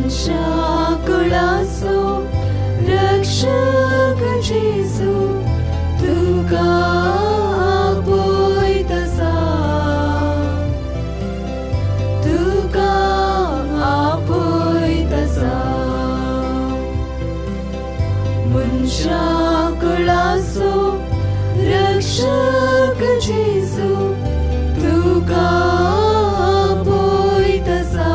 मनशाकुळाचो रक्षक जेजू तुका आपयतसा तुका आपयतसा मनशाकुळाचो रक्षक जेजू तुका आपयतसा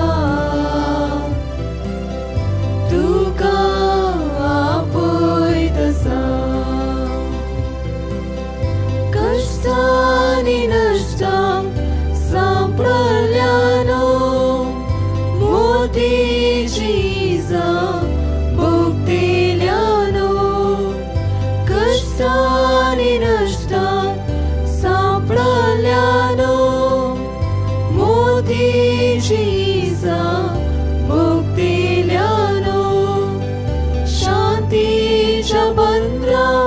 तुका आपयतसा कष्टांनी नष्टां सांपडल्यानो मोतीची इजा भोगतिल्यानो कष्टांनी नष्टां सांपडल्यानो मोतीची इजा भोगतिल्यानो शांतीच्या बंद्रां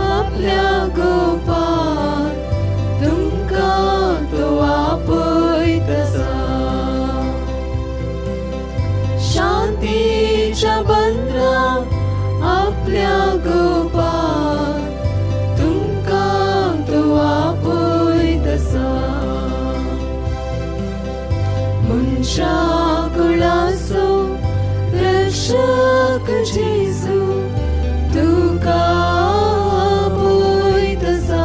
आपल्या गोपाळ तुमकां तो आपयतसा शांतीच्या बंद्रां आपल्या गोपाळ तुमकां तो आपयतसा मनशाकुळाचो रक्षक जेजू तुका आपयतसा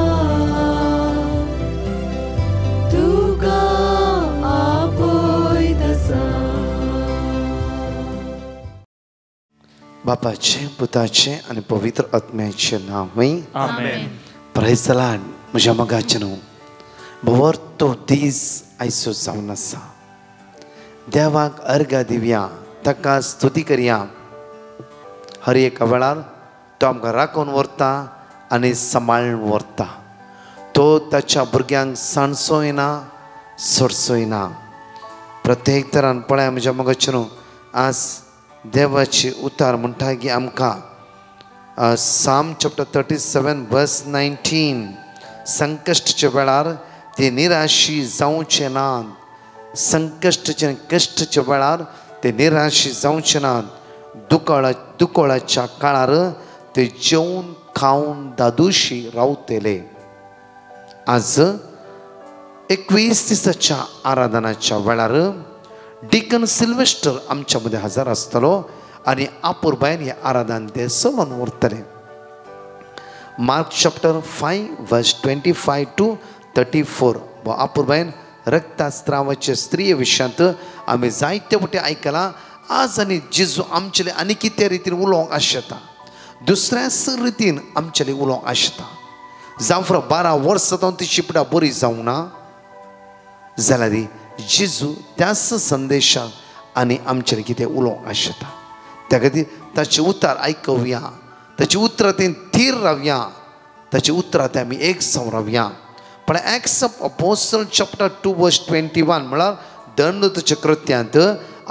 तुका आपयतसा. बापाचे पुताचे आणि पवित्र आत्म्याचे नाव आमेन. Praise the lord. म्हज्या मोगाचे न्हू बवर तो दीस आयचो जावन आसा. देवाक अर्घ दिवया ताका स्तुती करया. हर एका वेळार तो आमकां राखून व्हरता आनी सांबाळून व्हरता. तो ताच्या भुरग्यांक सांडचोय ना सोडचोय ना. प्रत्येक तरान पळय म्हज्या मोगाचे न्हू आज देवाची उतार म्हणटा की आमकां Psalm chapter 37 verse 19 संकश्टच्या वेळार ते निराशी जावचे नात. संकश्टचे कश्टच्या वेळार ते निराशी जावचे नात. दुकोळाच्या काळार ते जेवून खाऊन दादूशी रावतले. आज 21 दिसाच्या आराधनाच्या वेळार डिकन सिल्वेस्टर आमच्या मध्ये हजर आसतलो आणि आपुरबायन हे आराधन ते चलोवन व्हरतले. मार्क चॅप्टर 5 verse 25 to 34 आपुरबायन रक्तस्रावाचे स्त्रिये विशयांत आम्ही जायते फावटी आयकलां. आज आनी जेजू आमचेले आनी कितें रितीन उलोवंक आसता दुसऱ्याच रितीन आमचेले उलोवंक आसता. जावं फुडें 12 वर्सां जावन ती शिपडा बरी जावं ना जाल्यार जेजू त्याच संदेशाक आनी आमचेले कितें उलोवंक आसता. त्या खातीर ताची उतर आयकवया. ताची उतरां थंय थीर रावया. ताची उतरां थंय आमी एक जावन रावया. पण Acts of Apostles chapter 2 verse 21 म्हळ्यार दंडोतच्या कृत्यांत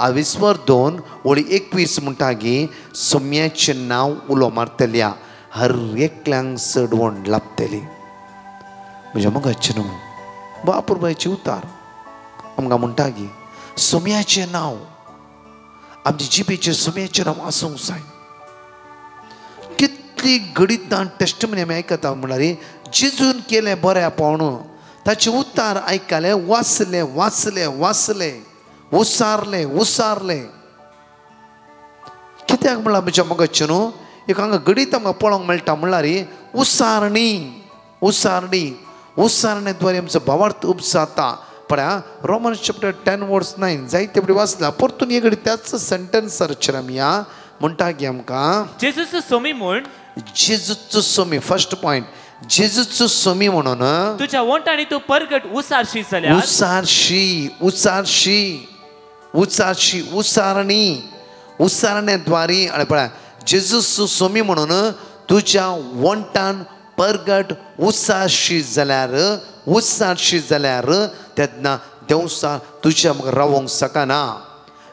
22:21 म्हणटा की सोम्याचें नांव उलो मारतल्या हर एकल्यांक चडवण लाभतली. म्हज्या मोगाचें न्हू बापूरबायची उतार आमकां म्हणटा की सोम्याचें नांव आमच्या जिबेचेर सोम्याचें नांव आसूंक जाय. कितली घडीत टेस्टमनी आमी आयकता म्हळ्यार जेजून केलें बरें पावण ताचे उतार आयकले वाचले वाचले वाचले उसारले उसारले. कित्याक म्हळ्यार म्हज्या मोगाचें न्हू एक हांगा घडीत आमकां पळोवंक मेळटा म्हळ्यार उसारणी उसारणी उसारणेद्वारे आमचो भावार्थ उपजाता. पळया रोमन चॅप्टर 10 verse 9 जायते फावटी वाचला. परतून एक घडी त्याच सेंटेन्साचेर आमी या म्हणटा की आमकां जेजूचो सोमी म्हूण जेजूचो सोमी. फर्स्ट पॉयंट जेजूचो सोमी म्हणून तुझ्या वंटाणी तूं परगट उसारशी जाल्यार उसारशी उसारशी उसारशी उसारणी उसारणेद्वारे. आणि पळया जेजूचो सोमी म्हणून तुज्या वंटान परगट उसारशी जाल्यार तेन्ना देवसा तुज्या म्हाका रावोंक शकना.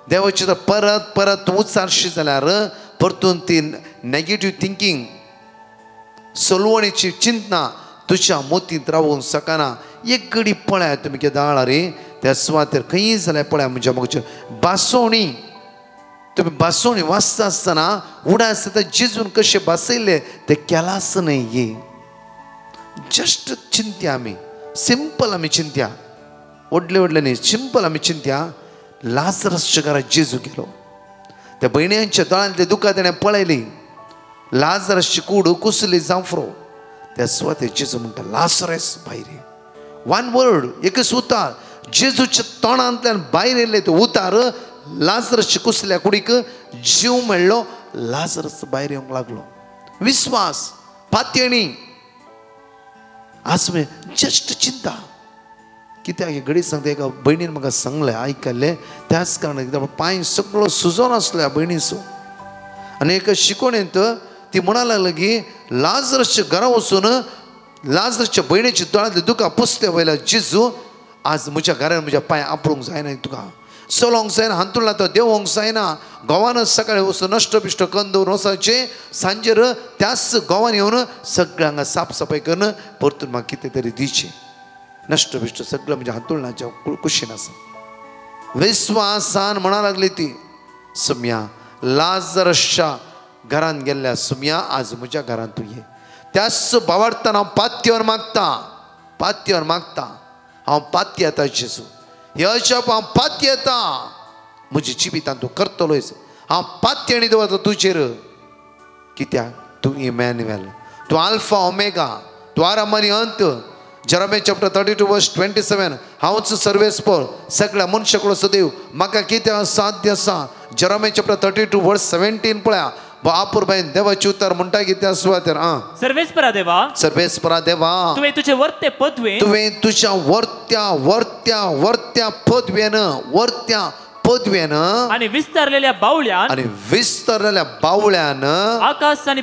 देवाची परत परत उसारशी जाल्यार परतून ती नेगेटिव्ह थिंकींग सोलवणेची चिंतना तुज्या मोतींत रावूंक शकना. एक घडी पळयात तुमी कितें दाळा रे त्या सुवातेर खंय जाल्यार पळया म्हणजे म्हाका बासोणी तुम्ही बसून वाचता असताना उडा असता जिजून कसे बसयले ते केलाच नाही. जस्ट चिंत्या आम्ही सिंपल आम्ही चिंत्या ओढले नाही सिंपल आम्ही चिंत्या लाजरसच्या घरात जेजू गेलो. त्या बहिणींच्या दोळांतले दुखा त्याने पळयली. लाजरसची कूड कुसली जांफरो. त्या स्वतः जेजू म्हणटा लाजरस भायर ये. वन वर्ड एकच उतार जेजूच्या तोंडांतल्यान भायर येयले तो उतार लाजरसच्या कुसल्या कुडीक जीव मेळ्ळो. लाजरस भायर येवंक लागलो. विश्वास पातयणी आज मी जस्ट चिंता कित्याक हे घडी सांगता एका भयणीन म्हाका सांगलें आयकल्लें त्याच कारणान पांय सगळो सुजोन आसलो ह्या भयणीचो. आनी एका शिकोणेंत ती म्हणा लागली की लाजरसच्या घरा वचून लाजरसच्या भयणीच्या दोळांतले दुकां पुसले वयल्या जेजू आज म्हज्या घरान म्हज्या पांय आपळूंक जायना तुका चलोंक जायना हांतुरला तो देंवोंक जायना. गोवानच सकाळीं वचून नश्ट बिश्ट करून दवरून वचाचें सांजेर त्याच गोवान येवन सगळ्या हांगा साफसफाई करून परतून म्हाका कितें तरी दिवचें. नश्ट बिश्ट सगळं म्हणजे हातुरणाच्या कुशीन आसा. विश्वासान म्हणा लागली ती सुम्या लाजरसच्या घरान गेल्ल्या सुम्या आज म्हज्या घरान तूं ये. त्याच भावार्थान हांव पातयेवन मागता हांव पातये येता जेजू. यशप हांव पातये येता म्हज्या जिवितांत तूं करतलोच. हांव पातयेणी दवरता तुजेर कित्याक तूं इमॅन्युएल तूं आल्फा ओमेगा तूं आरंभ अंत. Jeremiah chapter 32 verse 27 हांवच सर्वेस्पर सगळ्या मनशाकडलो सदैव म्हाका कितें साध्य आसा. Jeremiah chapter 32 verse 17 पळया आपुरबाईन देवाची उतर म्हणटा कितें सुवातेर सर्वेस्परा देवा तुवें तुजे वर्ते पदवेन तुवें तुज्या वर्त्या पदवेन आनी विस्तारलेल्या बावळ्यान आकाश आनी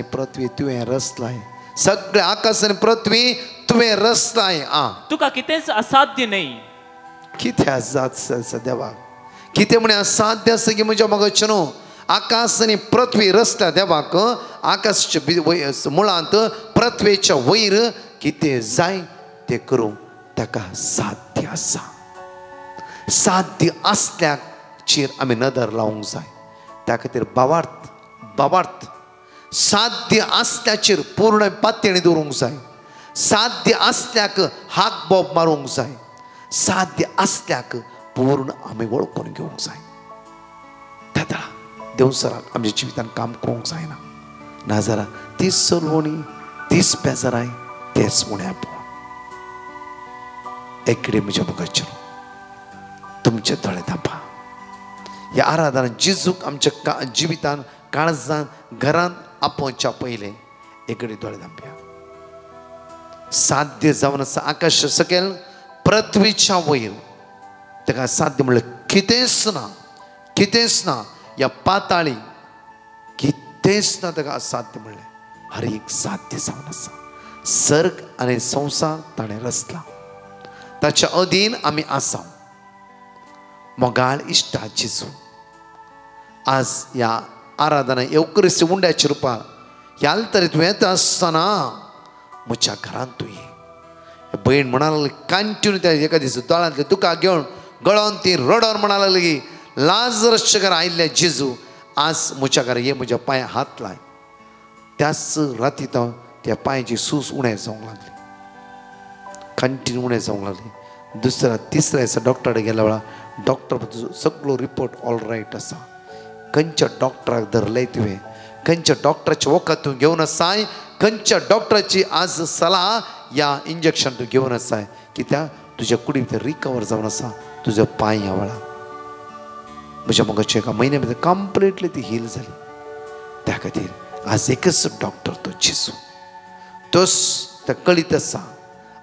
पृथ्वी तुवें रचलाय. सगळे आकाश आनी पृथ्वी तुवें रचलाय. तुका कितेंच असाध्य नाही. कितें असाध्य देवा कितें म्हणे असाध्य आसा की म्हज्या मगचनो आकाश आनी पृथ्वी रचल्या देवाक. आकाशाच्या मुळांत पृथ्वेच्या वयर कितें जाय तें करूंक ताका साध्य आसा. साध्य आसल्याचेर आमी नदर लावंक जाय. त्या खातीर भावार्थ साध्य आसल्याचेर पूर्ण पातयेणी दवरूंक जाय. साध्य आसल्याक हाक बोब मारूंक जाय. साध्य आसल्याक पूर्ण आमी वळखून घेवंक जाय. दादा देवसराक आमच्या जिवितान काम करूंक जायना. नाजाल्यार तीच सरवणी तीच बेजाराय तेच म्हण्या एकडे म्हज्या मुखाचेर तुमचे दोळे धांपा. ह्या आराधनान जेजूक आमच्या जिवितान काळजान घरांत आपोवच्या पयलें एकडे दोळे धांपया. साध्य जावन आसा आकाश सकयल पृथ्वीच्या वयर ताका साध्य म्हणल्यार कितेंच ना या पाताळी कितेंच ना ताका असाध्य म्हणलें. हर एक साध्य जावन आसा. सर्ग आनी संवसार ताणें रचला. ताच्या अधीन आमी आसा. मोगाळ इश्टा जेजू आज ह्या आराधना येवकरीचे उंड्याच्या रुपार ह्या तरी तूं येता आसतना म्हज्या घरांत तूं ये. भयण म्हणा लागली कंटिन्यू त्या एका दिसा दोळांतले दुकां घेवन गळोन ती रडोन म्हणा लागली की लाजरसच्या घरा आयिल्ल्या जेजू आज म्हज्या घरा ये म्हज्या पांयां हात लाय. त्याच राती तो त्या पांयाची सूस उणें जावंक लागली. कंटिन्यू उणें जावंक लागली. दुसऱ्या तिसऱ्या दिसा डॉक्टराकडे गेल्या वेळार डॉक्टर सगळो रिपोर्ट ऑल रायट आसा. खंयच्या डॉक्टराक धरलंय तुवें खंयच्या डॉक्टराच्या वखद तूं घेवन आसाय. खंयच्या डॉक्टराची आज सलाह या इंजेक्शन तूं घेवन आसाय. कित्याक तुज्या कुडी भितर रिकवर जावन आसा तुजो पांय ह्या वेळार. म्हज्या मगाच्या एका म्हयन्या भितर कंप्लिटली ती हील जाली. त्या खातीर आज एकच डॉक्टर तो जेजू तोच त्या कळीत आसा.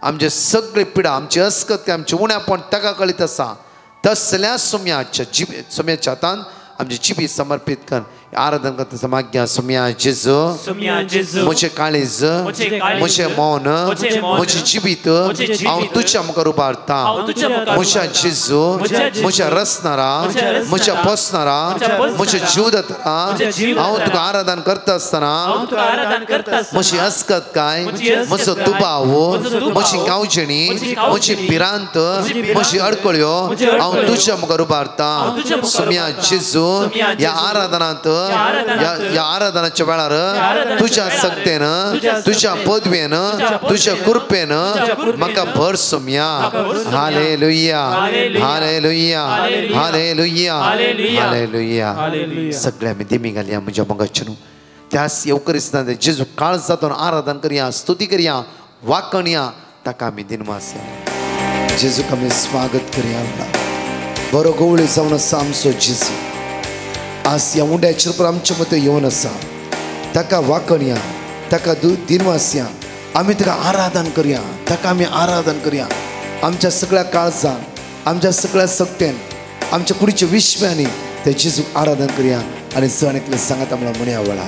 आमचे सगळे पिडा आमची अस्कत आमचे उण्यापण ताका कळीत आसा. तसल्या सुम्याच्या हातान आमची जिबी समर्पित कर. आराधन करता समाज्ञा सुम्या जेजू मुझे काळीज मुझे मौन मुझे जीवित हांव तुझ्या मुखार उबारता मुझ्या जेजू मुझ्या रसनारा मुझ्या पोसनारा मुझे जीव दतारा हांव तुका आराधन करता आसतना मुझी अस्कत काय म्हजो दुबाव म्हजी गांवजणी म्हजी पिरांत म्हजी अडकळ्यो हांव तुझ्या मुखार उबारता सुम्या जेजू या आराधनांत या आराधनाच्या वेळार तुझ्या सक्तेन तुझ्या पदवेन तुझ्या कृपेन म्हाका भर सुम्या हालेलुया हालेलुया हालेलुया हालेलुया सगळे आमी देमी घालया म्हज्या मोगाचें त्यास येवकरिस्तान जेजू काळ जातून आराधन करया स्तुती करया वाकणया ताका आमी दिनवास जेजूक आमी स्वागत करया बरो गवळी जावन आसा आमचो जेजू आज ह्या उंड्याचेर पर आमच्या मतीं येवन आसा ताका वाकणया ताका दिनवासया आमी ताका आराधन करया ताका आमी आराधन करया आमच्या सगळ्या काळजान आमच्या सगळ्या सक्तेन आमच्या कुडीच्या विश्वांनी ते जेजूक आराधन करया आनी सण एकले सांगात आमकां म्हणया वळा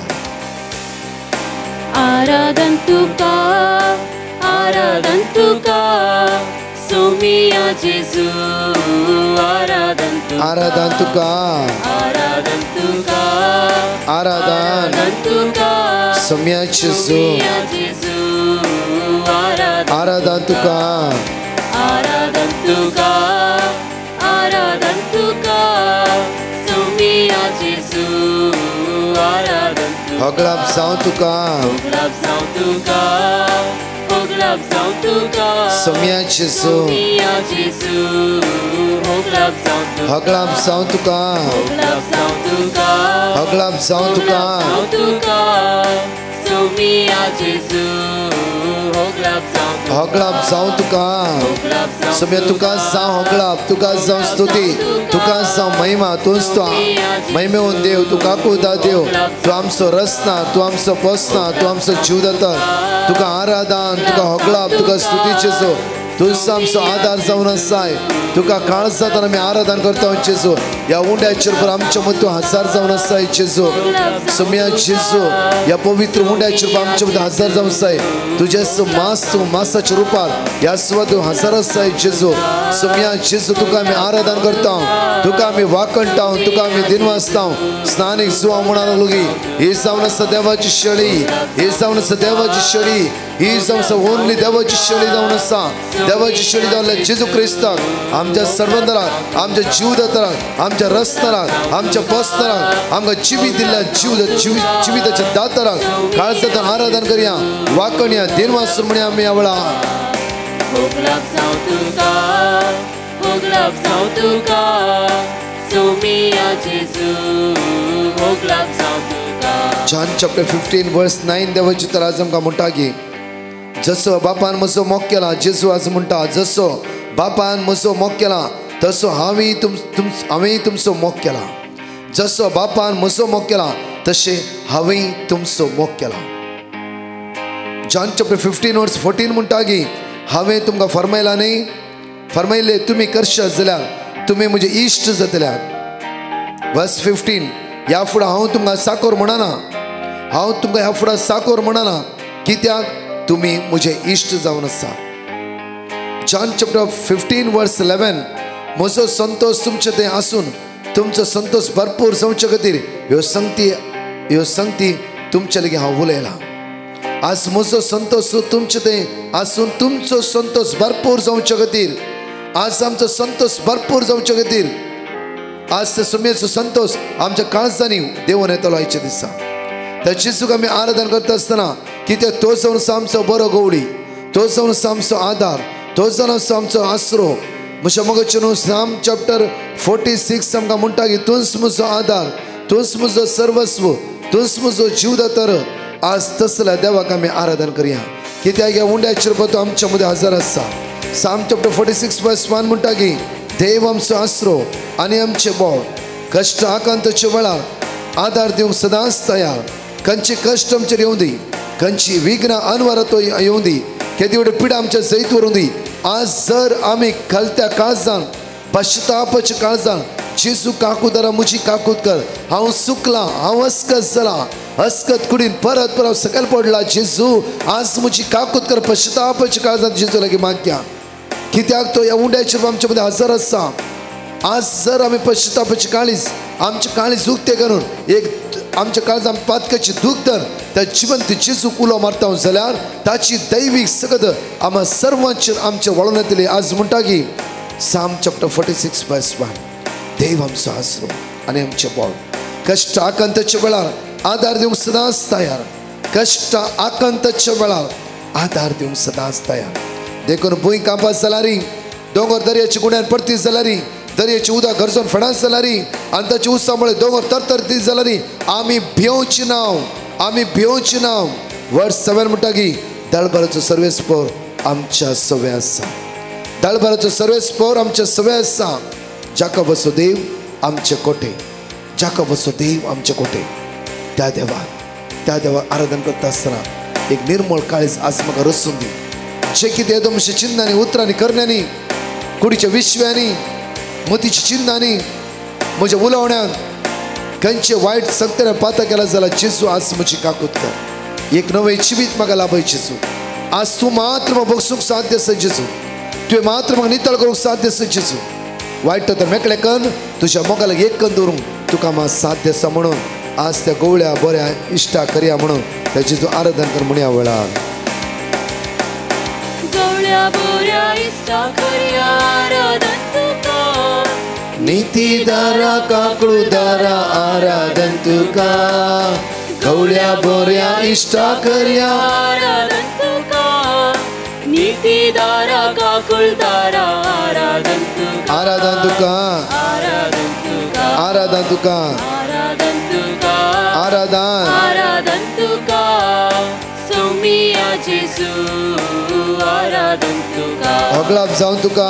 आराधन तुका सोमिया जेजू आराधन तुका आराधन सोमिया जेजू आराधन तुका सोमिया जेजू होगलाप जावं तुका सोमिया जेजू होगलाप जावं तुका होगलाप जावं तुका सोमिया जेजू होगलाप जावं तुका सोमिया तुका जावं होगलाप तुका जावं स्तुती तुका जावं महिमा तूंच तो महिमेवन देव तुका कुदा देव तू आमचो रसना तू आमचो पोसना तू आमचो जीव दाता तुका आराधन तुका होगलाप तुका स्तुती जेजू तूच आमचो आधार जावन आसाय तुका काळ जाताना आमी आराधन करता जेजू ह्या उंड्याचेर पर आमच्या मदीं तूं हजार जावन आसाय जेजू सोमिया जेजू ह्या पवित्र उंड्याचेर पर आमच्या मदीं हजार जावन आसाय तुजे मास तूं मासाच्या रुपार ह्या सुवात तूं हजार आसाय जेजू सोमिया जेजू तुका आमी आराधन करता तुका आमी वाकणटा तुका आमी दिनवासता स्नानीक सुवा म्हणून लोगी ही जावन आसा देवाची शेळी ही जावन आसा देवाची शेळी ही जावन आसा ओनली देवाची शेळी जावन आसा देवाची शेळी जावन जेजू क्रिस्ताक आमच्या सर्वंतराक आमच्या जीवदाताराक आमच्या रसनाराक आमच्या पोसनाराक आमकां जिवीत दिल्ल्या जिविताच्या दाताराक काळजांतल्यान आराधन करया वाकणया दिनवासून म्हणया आमी ह्या वेळार John chapter 15 verse 9 देवाची तर आज आमकां म्हणटा की जसो बापान म्हजो मोग केला जेजू आज म्हणटा जसो बापान म्हजो मोग केला तसो हांवें तुमचो मोग केला जसो बापान म्हजो मोग केला तशें हांवें तुमचो मोग केला John chapter 15 verse 14 म्हणटा की हांवें तुमकां फरमायला न्ही फरमायले तुमी करशात जाल्यार तुमी म्हजे इश्ट जातल्यात verse 15 ह्या फुडें हांव तुमकां साकोर म्हणना हांव तुमकां ह्या फुडें साकोर म्हणना कित्याक तुमी म्हजे इश्ट जावन आसा John chapter 15 verse 11 म्हजो संतोष तुमचे थंय आसून तुमचो संतोष भरपूर जावचे खातीर ह्यो संगती तुमचे लागीं हांव उलयला आज म्हजो संतोष तुमचे थंय आसून तुमचो संतोष भरपूर जावचे खातीर आज आमचो संतोष भरपूर जावचे खातीर आज ते सुमेचो संतोष आमच्या काळजांनी देवून येतलो आयच्या दिसा त्या जेजूक आमी आराधन करता आसतना कित्याक तो जावन आसा आमचो बरो गवळी तो जावन आसा आमचो आधार तो जावन आसा आमचो आसरो म्हज्या मोगाचें न्हू साम चॅप्टर 46 आमकां म्हणटा की तूंच म्हजो आधार तूंच म्हजो सर्वस्व तूंच म्हजो जीवदातार आज तसल्या देवाक आमी आराधन करया कित्याक ह्या उंड्याचेर पळय तो आमच्या मदीं हजर आसा साम चॅप्टर 46 verse 1 म्हणटा की देव आमचो आसरो आनी आमचे बोळ कश्ट आकांताच्या वेळार आधार दिवंक सदांच तयार खंयची कश्ट आमचेर येवं दी खंयची विघ्नां अनवरतो येवं दी केदी व्हड पिडा आमच्या जैत व्हरूं दी आज जर आमी खलत्या काळजान पश्चातापाच्या काळजान जेजू काकूदरा मुजी काकूद कर हांव चुकला हांव अस्कत जाला अस्कत कुडीन परत परत सकयल पडला जेजू आज मुजी काकूद कर पश्चातापाच्या काळजात जेजू लागीं मागया कित्याक तो ह्या उंड्याचेर आमच्या मदीं हजर आसा आज जर आमी पश्चातापाची काळीज आमचे काळीज उक्ते करून एक आमच्या काळजांत पातकाची दूख धर त्या जिवंत जेजूक उलो मारता जाल्यार ताची दैवीक सकत आम्हा सर्वांचेर आमचे वळून येतली आज म्हणटा की Psalm chapter 46 verse 1 देव आमचो आसरो आनी आमचे बळ कष्ट आकांताच्या वेळार आधार दिवंक सदांच तयार कष्ट आकांताच्या वेळार आधार दिवंक सदांच तयार देखून भूंय कांपत जाल्यारी दोंगर दर्याच्या गुण्यान परती जाल्यारी दर्याची उदक गरजून फडात जाल्यारी आनी ताच्या उसामुळे दोंगर तरतरती जाल्यारी आमी भिवची नांव वर्स 7 म्हणटा की दळबराचो सर्वेस्पोर आमच्या सवे आसा दळबराचो सर्वेस्पोर आमच्या सवे आसा जाका बसो देव आमचे कोटे जाका बसो देव आमचे कोटे त्या देवाक आराधन करता आसतना एक निर्मळ काळीज आज म्हाका रसून दी जे कितें येदोमशे चिन्हांनी उतरांनी करण्यांनी कुडीच्या विश्व्यांनी मतीच्या चिन्हांनी म्हज्या उलोवण्यान खंयचे वायट संकटान पाता केला जाल्यार जेजू आज म्हजी काकूद कर एक नवें जिवीत म्हाका लाभय जेजू आज तूं मात्र म्हाका बगसूंक साध्य आसा जेजू तुवें मात्र म्हाका नितळ करूंक साध्य आसा जेजू वायट तर मेकळे कन तुज्या मोगालाक एक कन दवरूंक तुका म्हाका साध्य आसा म्हणून आज त्या गवळ्या बऱ्या इश्टा करया म्हणून त्या जेजू आराधन कर म्हणया वेळार गवळ्या बऱ्या इश्टा करया आराधन तुका नीतीदारा काकळूदारा आराधन तुका गवळ्या बऱ्या इश्टा करया आराधन तुका नीतीदारा काकुळदारा आराधन तुका आराधन तुका आराधन तुका आराधन तुका आराधन तुका आराधन तुका सोमिया जेजू आराधन तुका होगलाप जावं तुका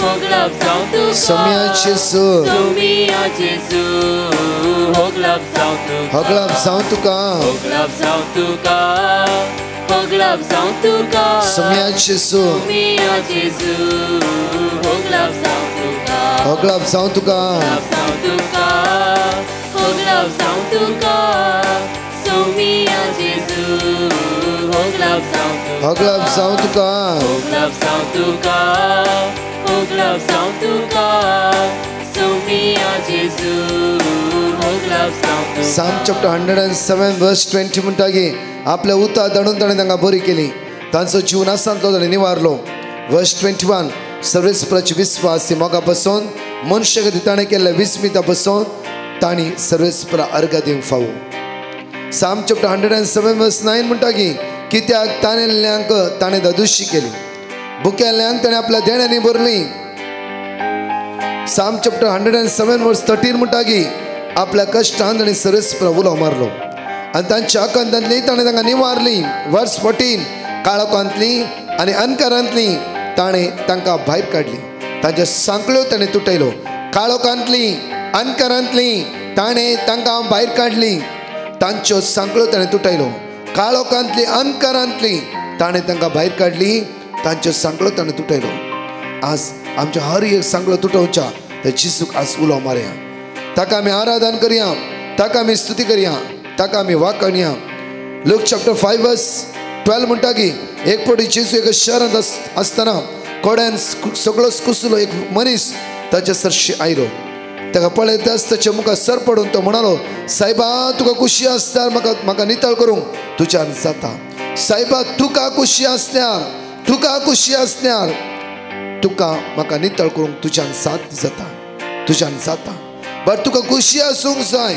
होगलाप जावं तुका सोमिया जेजू सोमिया जेजू होगलाप जावं तुका होगलाप जावं तुका होगलाप जावं तुका सोमिया जेजू सोमिया जेजू होगलाप जावं तुका होगलाप जावं तुका होगलाप जावं तुका सोमिया जेजू होगलाप जावं तुका होगलाप जावं तुका होगलाप जावं तुका होगलाप जावं तुका सोमिया जेजू होगलाप जावं तुका Psalm chapter 107 verse 20 म्हणटा की आपल्या उता दडून ताणें तांकां बरी केली तांचो जीव नासांतलो ताणें निवारलो वर्स 21 सर्वेस्पराची विस्वास ती मोगा बसोवन मनुश्य खातीर ताणें केल्ल्या विस्मिता बसोवन तांणी सर्वेस्परा अर्घ दिवंक फावो Psalm chapter 107 verse 9 म्हणटा की कित्याक ताणेल्ल्यांक ताणें दादुशी केली भुकेल्ल्यांक ताणें आपल्या देण्यांनी भरली Psalm chapter 107 verse 13 म्हणटा की आपल्या कश्टान ताणें सर्वेस्परा उलो मारलो आनी तांच्या आकांतांतली ताणें तांकां निवारली वर्स 14 काळोखांतली आनी अंधकारांतली ताणें तांकां भायर काडली तांच्यो सांखळ्यो ताणें तुटयलो काळोखांतली अंधकारांतली ताणें तांकां भायर काडली तांच्यो सांखळ्यो ताणें तुटयलो काळोखांतली अंधकारांतली ताणें तांकां भायर काडली तांच्यो सांखळ्यो ताणें तुटयलो आज आमच्या हर एक सांखळो तुटोवच्या त्या जेजूक आज उलो मारया ताका आमी आराधन करया ताका आमी स्तुती करया ताका आमी वाकणया लूक चॅप्टर 5 वर्स 12 म्हणटा की एक फावटी जेजू एका शहरांत आसतना कोड्यान सगळो कुसलो एक मनीस ताच्या सरशी आयलो ताका पळयताच ताच्या मुखार सर पडून तो म्हणालो सायबा तुका खुशी आसल्यार म्हाका नितळ करूंक तुज्यान जाता सायबा तुका खुशी आसल्यार तुका म्हाका नितळ करूंक तुज्यान जाता बट तुका खुशी आसूंक जाय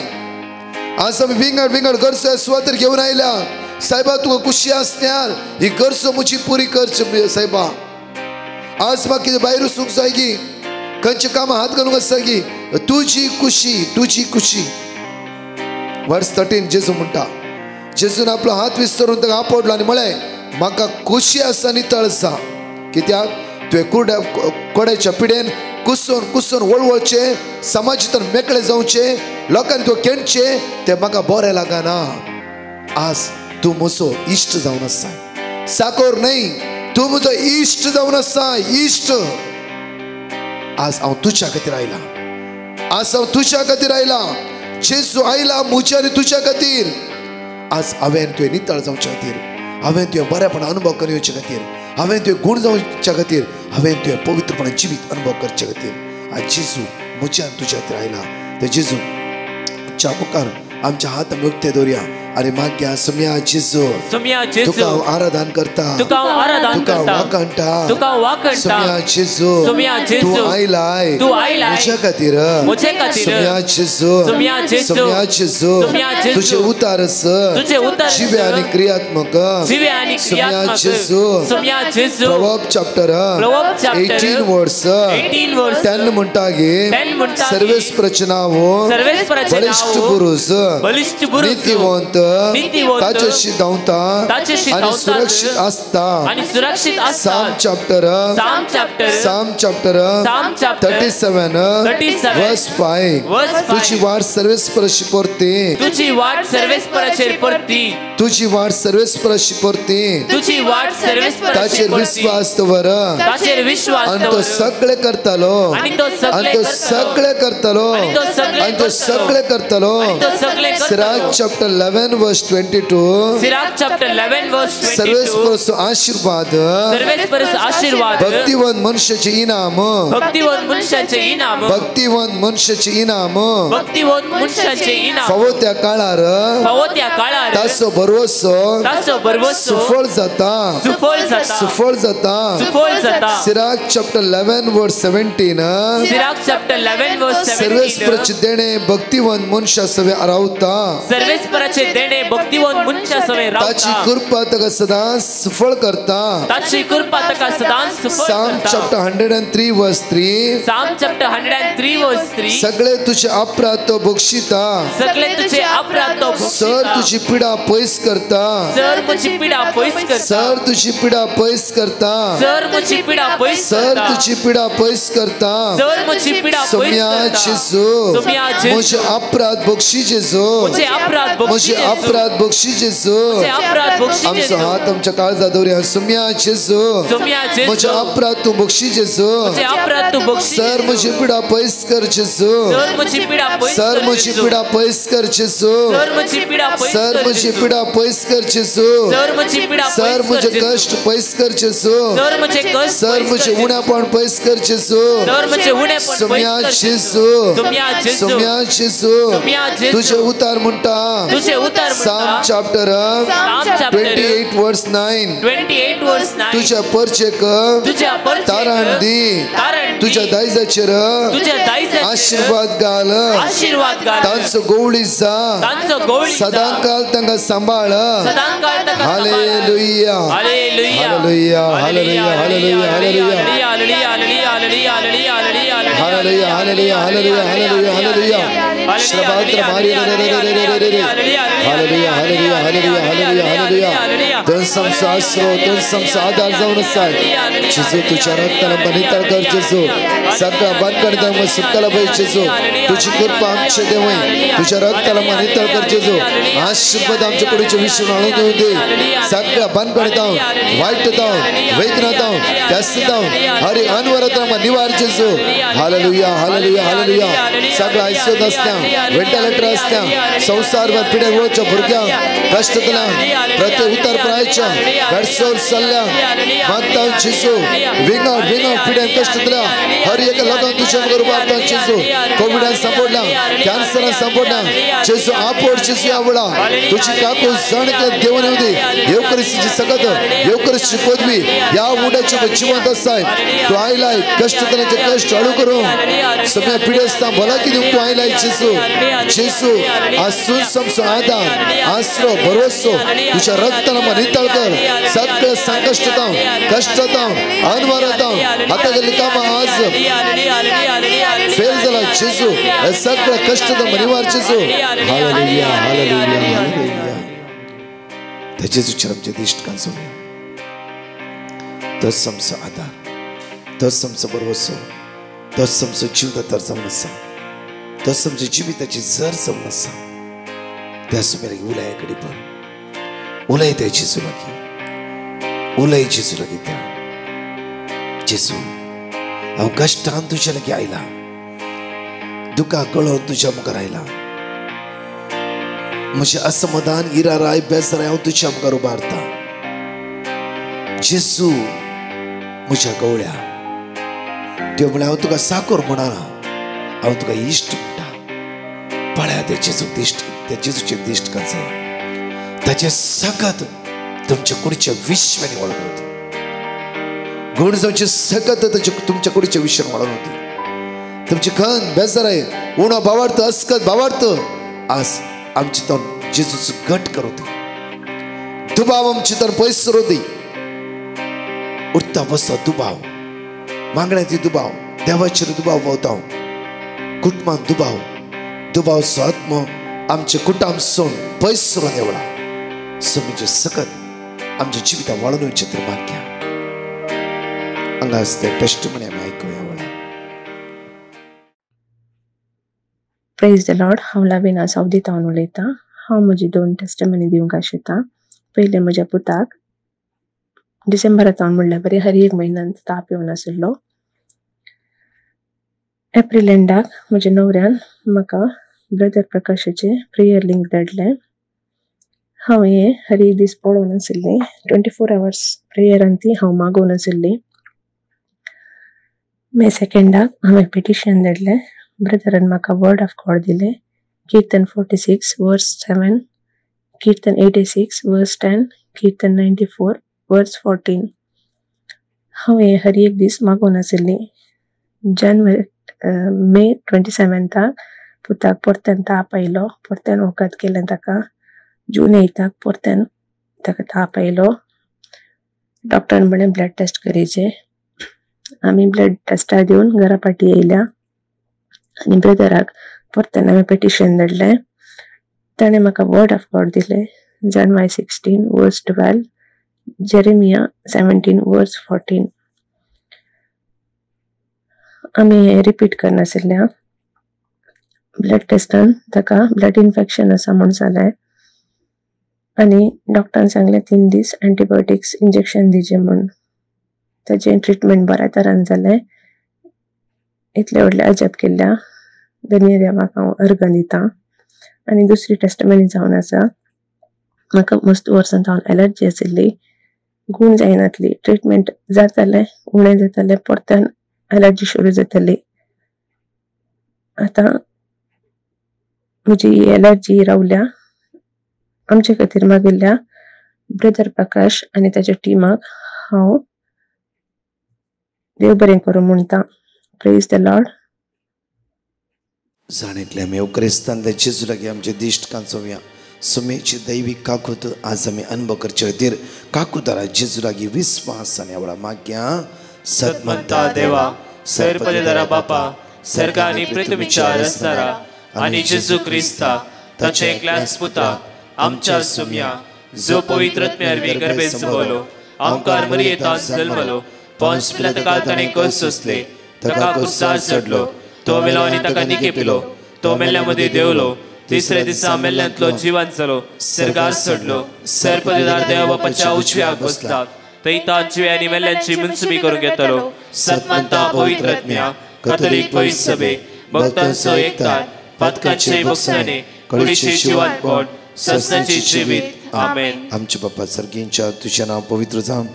आज आमी विंगड गरजो सुवातेर घेवन आयल्या सायबा तुका खुशी आसल्यार ही गरजो म्हजी पुरी करची सायबा आज म्हाका कितें भायर वचूंक जाय की खंयच्या कामां हात घालूंक आसा की तुजी खुशी वर्स 13 जेजू म्हणटा जेजून आपलो हात विस्तरून ताका आपडलो आनी म्हळें म्हाका खुशी आसा नितळ आसा कित्याक तुवें कोड्याच्या पिडेन कुसून वळवळचे समाजांतल्यान मेकळे जावचे लोकांनी तुका केणचे ते म्हाका बरें लागना आज तूं म्हजो इश्ट जावन आसा साकोर न्हय तूं म्हजो इश्ट जावन आसा इश्ट आज हांव तुज्या खातीर आयला, आज हांव तुज्या खातीर आयला. जेजू आयला म्हज्या आनी तुज्या खातीर. आज हांवें तुवें नितळ जावच्या खातीर, हांवें तुवें बरेपण अनुभव करचे खातीर, हांवें तुवें गुण जावच्या खातीर, हांवें तुवें पवित्रपणान जिवीत अनुभव करचे खातीर आज जेजू म्हज्या आनी तुज्या खातीर आयला. ते जेजू च्या मुखार आमच्या हात मुक्ते दवरया अरे माग्या सुम्या जेजू तुका आराधन करता, तुका वाकणटा, सुम्या जेजू तू आयलाय म्हज्या खातीर. सुम्या जेजू, सुम्या जेजू तुझे उतार जिवे आनी क्रियात्मक. सुम्या जेजू प्रवक्ता चॅप्टर 18 वर्स 10 म्हणटा गे सर्वेस प्रचनावो बलिष्ठ पुरुष नीतिवंत ताचेशी धांवता आनी सुरक्षीत आसता. साम चॅप्टर 37 वर्स 5 तुझी वाट सर्वेस्पराची परती, तुझी वाट सर्वेस्पराची परती, ताचेर विश्वास दवर आनी तो सगळे करतलो, आनी तो सगळे करतलो, आनी तो सगळे करतलो. सिराक चॅप्टर 11 वर्स 22 सर्वेस्परचो आशीर्वाद भक्तिवंत मनुष्याचे इनाम, भक्तिवंत मनुष्याचे इनाम फावो त्या काळार ताचो भरवसो सुफळ जाता, सुफळ जाता. सिराक चॅप्टर 11 वर्स 17 सर्वेस्परचे देणे भक्तिवंत मनशा सवे रावता, ताची कृपा ताका सदां सफळ करता. साम चॅप्टर 103 वर्स 3 सगळे तुझे अपराध तो बक्षिता, सर तुझी पिडा पयस करता, सर तुझी पिडा पयस करता, सर तुझी पिडा पयस करता. सुम्या जेजू म्हजे अपराध बक्षी जेजू, म्हजे अपराध बक्षी जेजू. आमचो हात आमच्या काळजात दवरया. सुम्या जेजू म्हजे अपराध तूं बक्षी जेजू. सर म्हजी पिडा पयस कर जेजू, सर म्हजी पिडा पयस कर जेजू, सर म्हजी पिडा पयस कर जेजू, सर म्हजे कष्ट पयस कर जेजू, सर म्हजे उणेपण पयस कर जेजू. सुम्या जेजू, सुम्या जेजू तुझे उतार म्हणटा. साम चॅप्टर 28 वर्स 9 तुझ्या परचेक तारण दी, तुझ्या दायजाचेर आशीर्वाद घाल, तांचो गवळी जा, सदांकाळ तांकां सांबाळ. Hallelujah, hallelujah, hallelujah, hallelujah, hallelujah, hallelujah, hallelujah, hallelujah, hallelujah. श्रबात्र मारी रे रे रे रे रे रे. Hallelujah, hallelujah, hallelujah, hallelujah, hallelujah. दोन समसा आश्रो, दोन समसा आधार जाऊन असाय. जेजू तुझ्या रक्ताला बनितळ कर जेजू. सगळा बंद कर दे मग सुक्काला बाई जेजू. तुझी कृपा आमचे देवय, तुझ्या रक्ताला बनितळ कर जेजू. आशीर्वाद आमच्या पुढे विश्व आणून देऊ दे. सगळा बंद कर दाव, वाईट दाव, वेदना दाव, त्यास दाव, हर एक अनवरत निवार जेजू. Hallelujah, hallelujah, hallelujah. सगळा आयसोद असत्या, वेंटिलेटर असत्या, संसारवर पिढ्या रोजच्या भुरग्यांक कष्ट दिला, प्रत्येक उतार प्रायच्या गडसोर सल्ल्या मागता जेजू. विंगड विंगड पिढ्यांक कष्ट दिला, हर एक लोकांक तुझ्या बरोबर जेजू. कोविडान संपडला, कॅन्सरान संपडला जेजू. आपोड जेजू आवडा तुझी काकू जाणके देवन येऊ दे. येवकरिस्तीची सगत, येवकरिस्तीची पदवी या उड्याचे जिवंत असाय. तू आयलाय कष्ट दिल्याचे कष्ट हळू करू. सगळ्या पिढ्यास्ता भला किती तू आयलाय जेजू. जेजू आसून समसो आधार आसरो भरोसो तुझ्या रक्ताला नितळ कर. सगळं संकष्टता कष्टता अनवरता आता गेली कामा आज फेल झाला जेजू. सगळं कष्टता निवार जेजू. Hallelujah, hallelujah, hallelujah. त्या जेजूच्या आमच्या दिष्ट कांसोया. तो समसो आधार, तो समसो भरोसो, तो समसो जीव तर जाऊन असा, तो समसो जिविताची जर जाऊन असा. त्या सुमेला उलयाकडे पण उलय त्या जेजू लागी, उलय जेजू लागी त्या. जेजू हांव कश्टान तुझे लागीं आयला, दुखा कळोवन तुझ्या मुखार आयला. म्हजें असमाधान, इराराय, बेजाराय हांव तुझ्या मुखार उबारता. जेजू म्हज्या गवळ्या, देव म्हळ्यार हांव तुका साकोर म्हणना, हांव तुका इश्ट म्हणटा. पळया ते जेजूक दिश्ट, त्या जेजूचे दिश्ट करचें. ताचे सगत तुमच्या कुडीच्या विश्वानी वळून होती. गुण जावचे सगत तुमच्या कुडीच्या विश्वान वळून होती. तुमची खंत, बेजाराय, उणो भावार्थ, अस्कत भावार्थ आज आमची तन जेजूच घट करू दी. दुबाव आमची तन पयस करू दी. उठता बसता दुबाव, मागण्याची दुबाव, देवाचेर दुबाव पावता, कुटुंबान दुबाव, दुबावचो आत्मो आमचे कुटुंब सोड पयस करून देवळा. समीचे सकत आमच्या जिवितां वाळून वयचे तर मागया. हांगाच ते टेस्टिमनी आमी आयकुया. Praise the Lord. हांव लाविना सावदीतावन उलयतां. हांव म्हजी 2 टेस्टिमनी दिवंक आशिता. पयलें म्हज्या पुताक डिसेंबरांत म्हणल्यार बरी हर एक म्हयन्यान ताप येवन आशिल्लो. एप्रील एंडाक म्हज्या न्हवऱ्यान म्हाका ब्रदर प्रकाशाचे प्रेयर लिंक धाडलें. हांव हें हर एक दीस पळोवन आशिल्लें. 24 hours प्रेयरान ती हांव मागोवन आशिल्ली. मे 2 हांवें पिटिशन धाडलें. ब्रदरान म्हाका वर्ड ऑफ गॉड दिले. कीर्तन 46 वर्स 7, कीर्तन 86 वर्स 10, कीर्तन 94 वर्स 14. हांव हे हर एक दीस मागोवन आशिल्ली. मे 27 पुताक परत्यान ताप आयलो. परत्यान वखद केलें ताका. जून 8 परत्यान ताका ताप आयलो. डॉक्टरान म्हळें ब्लड टेस्ट करचें. आमी ब्लड टेस्टा दिवन घरा फाटीं येयल्या आनी ब्रदराक परत्यान हांवें पिटिशन धाडलें. ताणें म्हाका वर्ड ऑफ गॉड दिलें. जानेवारी 16 वर्स 12, जेरेमिया 17 वर्स 14. आमी हें रिपीट करनाशिल्ल्या. ब्लड टेस्टान ताका ब्लड इन्फेक्शन आसा म्हूण जालें आनी डॉक्टरान सांगलें 3 दीस एंटीबायोटिक्स इंजेक्शन दिवचें म्हूण. ताचें ट्रिटमेंट बऱ्या तरान जालें. इतले व्हडले अजब केल्ल्या धन्य देवाक हांव अर्घ दितां. आनी दुसरी टेस्टमनी जावन आसा. म्हाका मस्त वर्सान जावन एलर्जी आशिल्ली. गूण जायनातली. ट्रिटमेंट जातालें, उणें जातालें, परत्यान एलर्जी सुरू जाताली. आतां म्हजी एलर्जी रावल्या. आमचे खातीर मागिल्ल्या ब्रदर प्रकाश आनी ताच्या टिमाक हांव देव बरें करूं म्हणटा. Praise the Lord. जाणीतले आमी क्रिस्तांतले जेजू लागीं आमचे दिश्ट कांचोवया. सुमेची दैवीक काकूत आज आमी अनुभव करचे खातीर काकूतारा जेजू लागीं विस्वास आनी आवडा मागया. सतमंता देवा, सर्पदेदारा बापा, सर्ग आनी पृथ्वीच्या रचणारा आनी जेजू क्रिस्ता ताचे एकल्याच पुता आमच्या सुम्या जो पवित्र आत्म्यारवी गर्भे संभोलो, आमकां मरियेंतान जल्मलो, पोंस पिलाताका ताणें कस सोंसले, ताका क्रुसार चडलो, तो मेलो आनी ताका निकेपिलो, तो मेल्ल्या मदीं देंवलो, तिसऱ्या दिसा मेल्ल्यांतलो जिवंत जालो, सर्गार चडलो, सर्पदेदार देवा बापाच्या उजव्याक बसला, थंय तां जिवे आनी मेल्ल्यांची मुनसुबी करूंक येतलो. सतमंता पवित्र आत्म्या, कॅथोलीक पवित्र सभे, भक्तांचो एकठांय, पथकाचे भोगसणे, कुडीचे जिवंतपण, सस्त्याचे जिवीत. आमेन. आमचे बाप्पा सर्गींच्या तुझें नांव पवित्र जावं.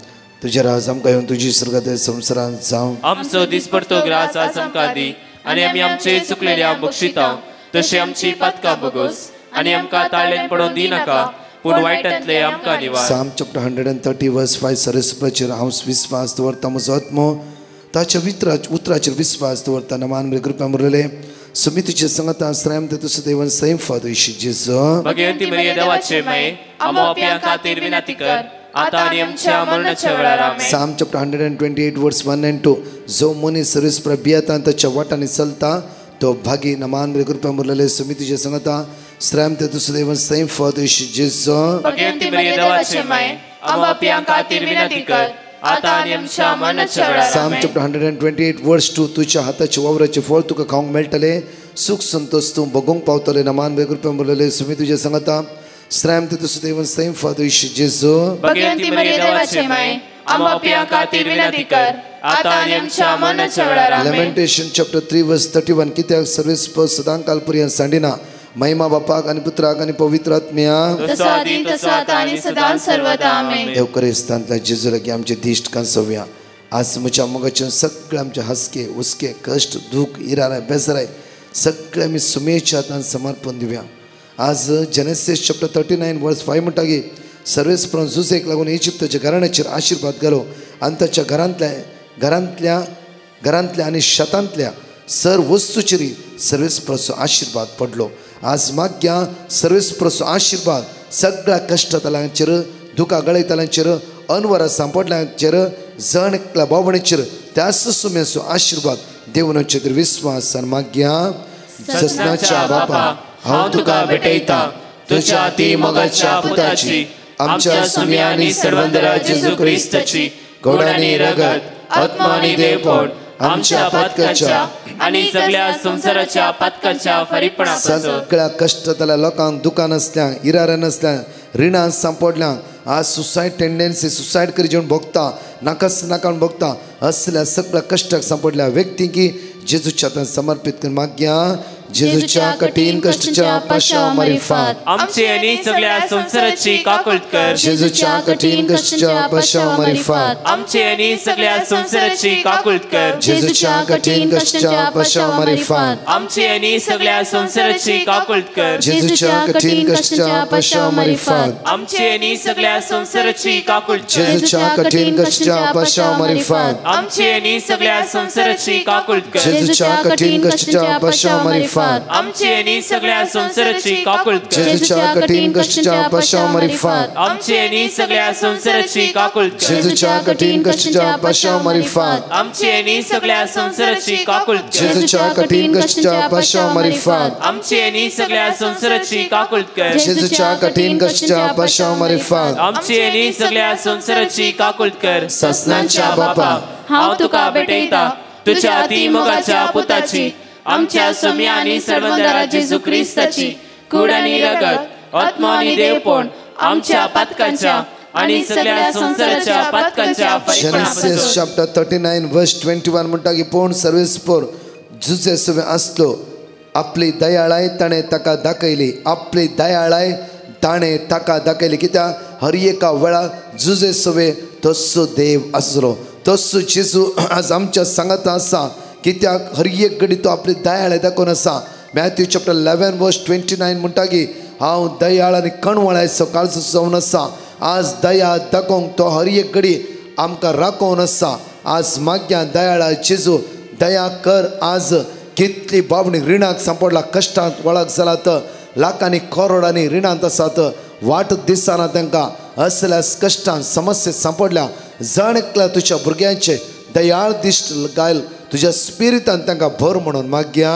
तुझे राज आमकां येवन तुजी सर्गात संवसारांत जावं. आमचो दिसपरतो ग्रास आज आमकां दी आनी आमी आमचे चुकलेल्या बक्षिता तशी आमची पातकां बोगोस आनी आमकां ताळ्यान पडोवन दिनाका पूण वायटांतले आमकां निवार. साम चॅप्टर 130 वर्स 5 सरस्वतीचेर हांव विस्वास दवरता. म्हजो आत्मो ताच्या उतराचेर विस्वास दवरता. नमान बरे कृपा मुरलेले सुमितीचे संगत आश्रयम ते तुझं देवन सैम फादर इशी जेजू भगवंती मरिये देवाचे माये आमो आपल्या खातीर विनंती कर आता आनी आमच्या मरणाच्या वेळार. आमेन. साम चॅप्टर 128 वर्स 1 and 2 जो मनीस सर्वीस प्रभियता ताच्या वाटांनी चलता तो भागी. नमान बरे कृपा मुरलेले सुमितीचे संगत आश्रयम ते तुझं देवन सैम फादर इशी जेजू भगवंती मरिये देवाचे माये आमो आपल्या खातीर विनंती कर आता आनी आमच्या मरणाच्या वेळार. साम चॅप्टर 128 वर्स 2 तुझ्या हाताचे वावराचे फळ तुका खावंक मेळटले, सुख संतोष तूं भोगूंक पावतले. नमान बरे कृपा मुरलेले सुमी तुझे सांगता श्राम ते तुझं देवन सैम फादर इशी जेजू भगवंती मरिये देवाचे माये आमकां पियां खातीर विनंती कर आता आनी आमच्या मरणाच्या वेळार आमेन. Lamentation chapter 3 verse 31 कित्याक सर्वेस्पर सदांकाल पर्यंत सांडिना महिमा बापाक आनी पुत्राक आनी पवित्र आत्म्याक तसो आदी तसो आता आनी सदां सर्वदा आमेन. देवकरेस्तांतल्या जेजू लागी आमचे दिश्ट कांसोवया. आज म्हज्या मोगाचे सगळे आमचे हसके हुस्के कश्ट दुख इराय बेजाराय सगळे आमी सुमेच्या हातान समर्पण दिवया. आज जेनेसिस चॅप्टर 39 वर्स 5 म्हणटा की सर्वेस्परान जुजेक लागून इजिप्तच्या घराण्याचेर आशिर्वाद घालो आनी ताच्या घरांतल्या आनी शेतांतल्या सर्व वस्तूचेर सर्वेस्पराचो आशिर्वाद पडलो. आज माग्या सर्वेस्पराचो आशिर्वाद सगळ्या कश्टताल्यांचेर दुखा गळयताल्यांचेर अनवरां सांपडल्यांचेर जण एकल्या बावणेचेर त्याच सुम्याचो आशिर्वाद देवनाचेर विश्वास आनी माग्या. सस्नाच्या बापा हांव तुका भेटयता तुज्या अति मोगाच्या पुताची आमच्या सुम्या आनी सर्वंदरा जेजू क्रिस्ताची गोड आनी रगत आत्मा आनी देवपण आमच्या पातकाच्या आनी सगळ्या संसाराच्या पातकाच्या फरीपणापासून सगळ्या कश्टताल्या लोकांक दुकान नसल्यांक इराऱ्या नसल्यांक रिणां सांपडल्यांक आज सुसायड टेंडन्सी सुसायड करी जेवन भोगता नाकास नाकान भोगता असल्या सगळ्या कश्टाक सांपडल्या व्यक्तींकी जेजूच्या हातान समर्पित करून माग्या. जेजूच्या कठीण कश्टाच्या पाशां मारिफात आमची आनी सगळ्या संसाराची काकुळट कर. जेजूच्या कठीण कश्टाच्या पाशां मारिफात आमची आनी सगळ्या संसाराची काकुळट कर. जेजूच्या कठीण कश्टाच्या पाशां मारिफात आमची आनी सगळ्या संसाराची काकुळट कर. जेजूच्या कठीण कश्टाच्या पाशां मारिफात आमची आनी सगळ्या संसाराची काकुळट कर. जेजूच्या कठीण कश्टाच्या पाशां मारिफात आमची आनी सगळ्या संसाराची काकुळट कर. जेजूच्या कठीण कश्टाच्या पाशां मारिफात आमची आनी सगळ्या संसाराची काकुळट कर. जेजूच्या कठीण कश्टाच्या पाशां मारिफात आमची आनी सगळ्या संसाराची काकुळट कर. जेजूच्या कठीण कश्टाच्या पाशां मारिफात आमची आनी सगळ्या संसाराची काकुळट कर. जेजूच्या कठीण कश्टाच्या पाशां मारिफात आमची आनी सगळ्या संसाराची काकुळट कर. जेजूच्या कठीण कश्टाच्या पाशां मारिफात आमची आनी सगळ्या संसाराची काकुळट कर. सस्नाच्या बापा हांव तुका भेटयता तुज्या अति मोगाच्या पुताची आमच्या सुम्या आनी सर्वंदरा जेजू क्रिस्ताची कूड आनी रगत आत्मा आनी देवपण आमच्या पातकाच्या आनी सगळ्या संसाराच्या पातकाच्या फरीपणापासून. जेनेसिस चॅप्टर 39 वर्स 21 म्हणटा की पूण सर्वेस्पर जुजे सवे आसलो आपली दयाळाय ताणें ताका दाखयली. आपली दयाळाय ताणें ताका दाखयली कित्याक हर एका वेळार जुजे सवे तस्सो देव आसलो. तस्सो जेजू आज आमच्या सांगात आसा कित्याक हर एक घडी तो आपली दयाळ दाखोवन आसा. मॅथ्यू चॅप्टर 11 वर्स 29 म्हणटा की हांव दयाळ आनी कणवळायचो काळजो जावन आसा. आज दया दाखोवंक तो हर एक घडी आमकां राखोवन आसा. आज माग्या दयाळा जेजू दया कर. आज कितली बाबणी रिणाक सांपडला कश्टांत वळख जाला तर लाखांनी करोडांनी रिणांत आसात वाट दिसना तांकां असल्या कश्टांत समस्या सांपडल्या जण एकल्या तुज्या भुरग्यांचे दयाळ दिश्ट घाल तुझ्या स्पिरितान तांकां भर म्हणून माग्या.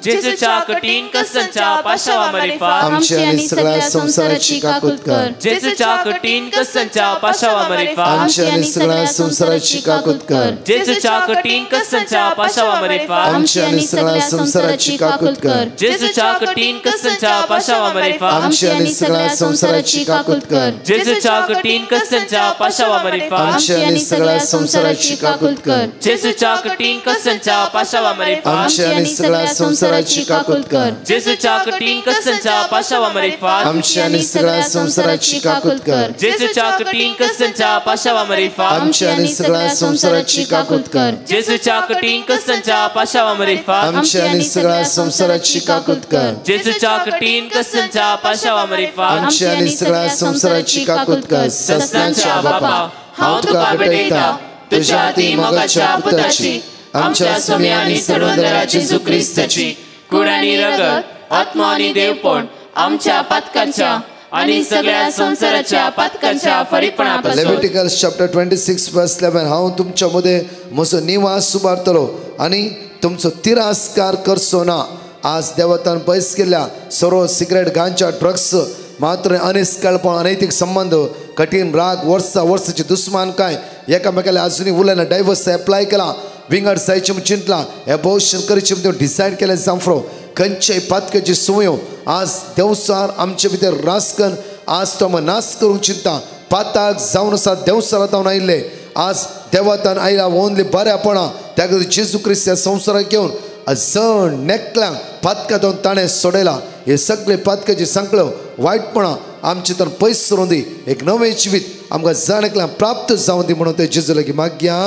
जेजूच्या कठीण कष्टांच्या पाशावा मारिफात आमची आनी सगळ्या संसाराची काकुळट कर. जेजूच्या कठीण कष्टांच्या पाशावा मारिफात आमची आनी सगळ्या संसाराची काकुळट कर. जेजूच्या कठीण कष्टांच्या पाशावा मारिफात आमची आनी सगळ्या संसाराची काकुळट कर. जेजूच्या कठीण कष्टांच्या पाशावा मारिफात आमची आनी सगळ्या संसाराची काकुळट कर. जेजूच्या कठीण कष्टांच्या पाशावा मारिफात आमची आनी सगळ्या संसाराची काकुळट कर. जेजूच्या कठीण कष्टांच्या पाशावा मारिफात आमची आनी सगळ्या संसाराची काकुळट कर. जेजूच्या कठीण कष्टांच्या पाशावा मारिफात आमची आनी सगळ्या संसाराची काकुळट कर. जेजूच्या कठीण कष्टांच्या पाशावा मारिफात आमची आनी सगळ्या संसाराची काकुळट कर. जेजूच्या कठीण कष्टांच्या पाशावा मारिफात आमची आनी सगळ्या संसाराची काकुळट कर. जेजूच्या कठीण कष्टांच्या पाशावा मारिफात आमची आनी सगळ्या संसाराची काकुळट कर. सस्नाच्या बापा हांव तुका भेटयता तुज्या अति मोगाच्या पुताची आमच्या सुम्या आनी सर्वंदरा जेजू क्रिस्ताची कूड आनी रगत आत्मा आनी देवपण आमच्या पातकाच्या आनी सगळ्या संसाराच्या पातकाच्या फरीपणापासून. लेविटिकल्स चॅप्टर 26 वर्स 11 हांव तुमच्या मदें म्हजो निवास उबारतलो आनी तुमचो तिरस्कार करचो ना. आज देवतान पयस केल्या सर्व सिगरेट गांजा ड्रग्स मात्र अनिश्कळपण अनैतिक संबंध कठीण राग वर्साची दुस्मानकाय एकामेकाला अजुनी उलयना डायवर्स एप्लाय केला विंगड जायचे म्हूण चिंतला एबॉर्शन करचें म्हूण डिसायड केलें जांफ्रो खंयच्याय पातकेची सुवयो आज देवसार आमचे भितर रासकन आज तो नाश करूंक चिंता पाताक जावन आसा देवसारांत हांव आयिल्ले आज देवातान आयला ओनली बऱ्यापणा त्या जेजू ख्रिस्त ह्या संवसाराक घेवन जण नेकल्यांक पातकांतून ताणें सोडयला. हे सगळे पातकाची संकळ वायटपणां आमचे तर पयस सरून दी. एक नवें जिवीत आमकां जाणेकल्यांक प्राप्त जावं दी म्हणून ते जेजू लागीं मागया.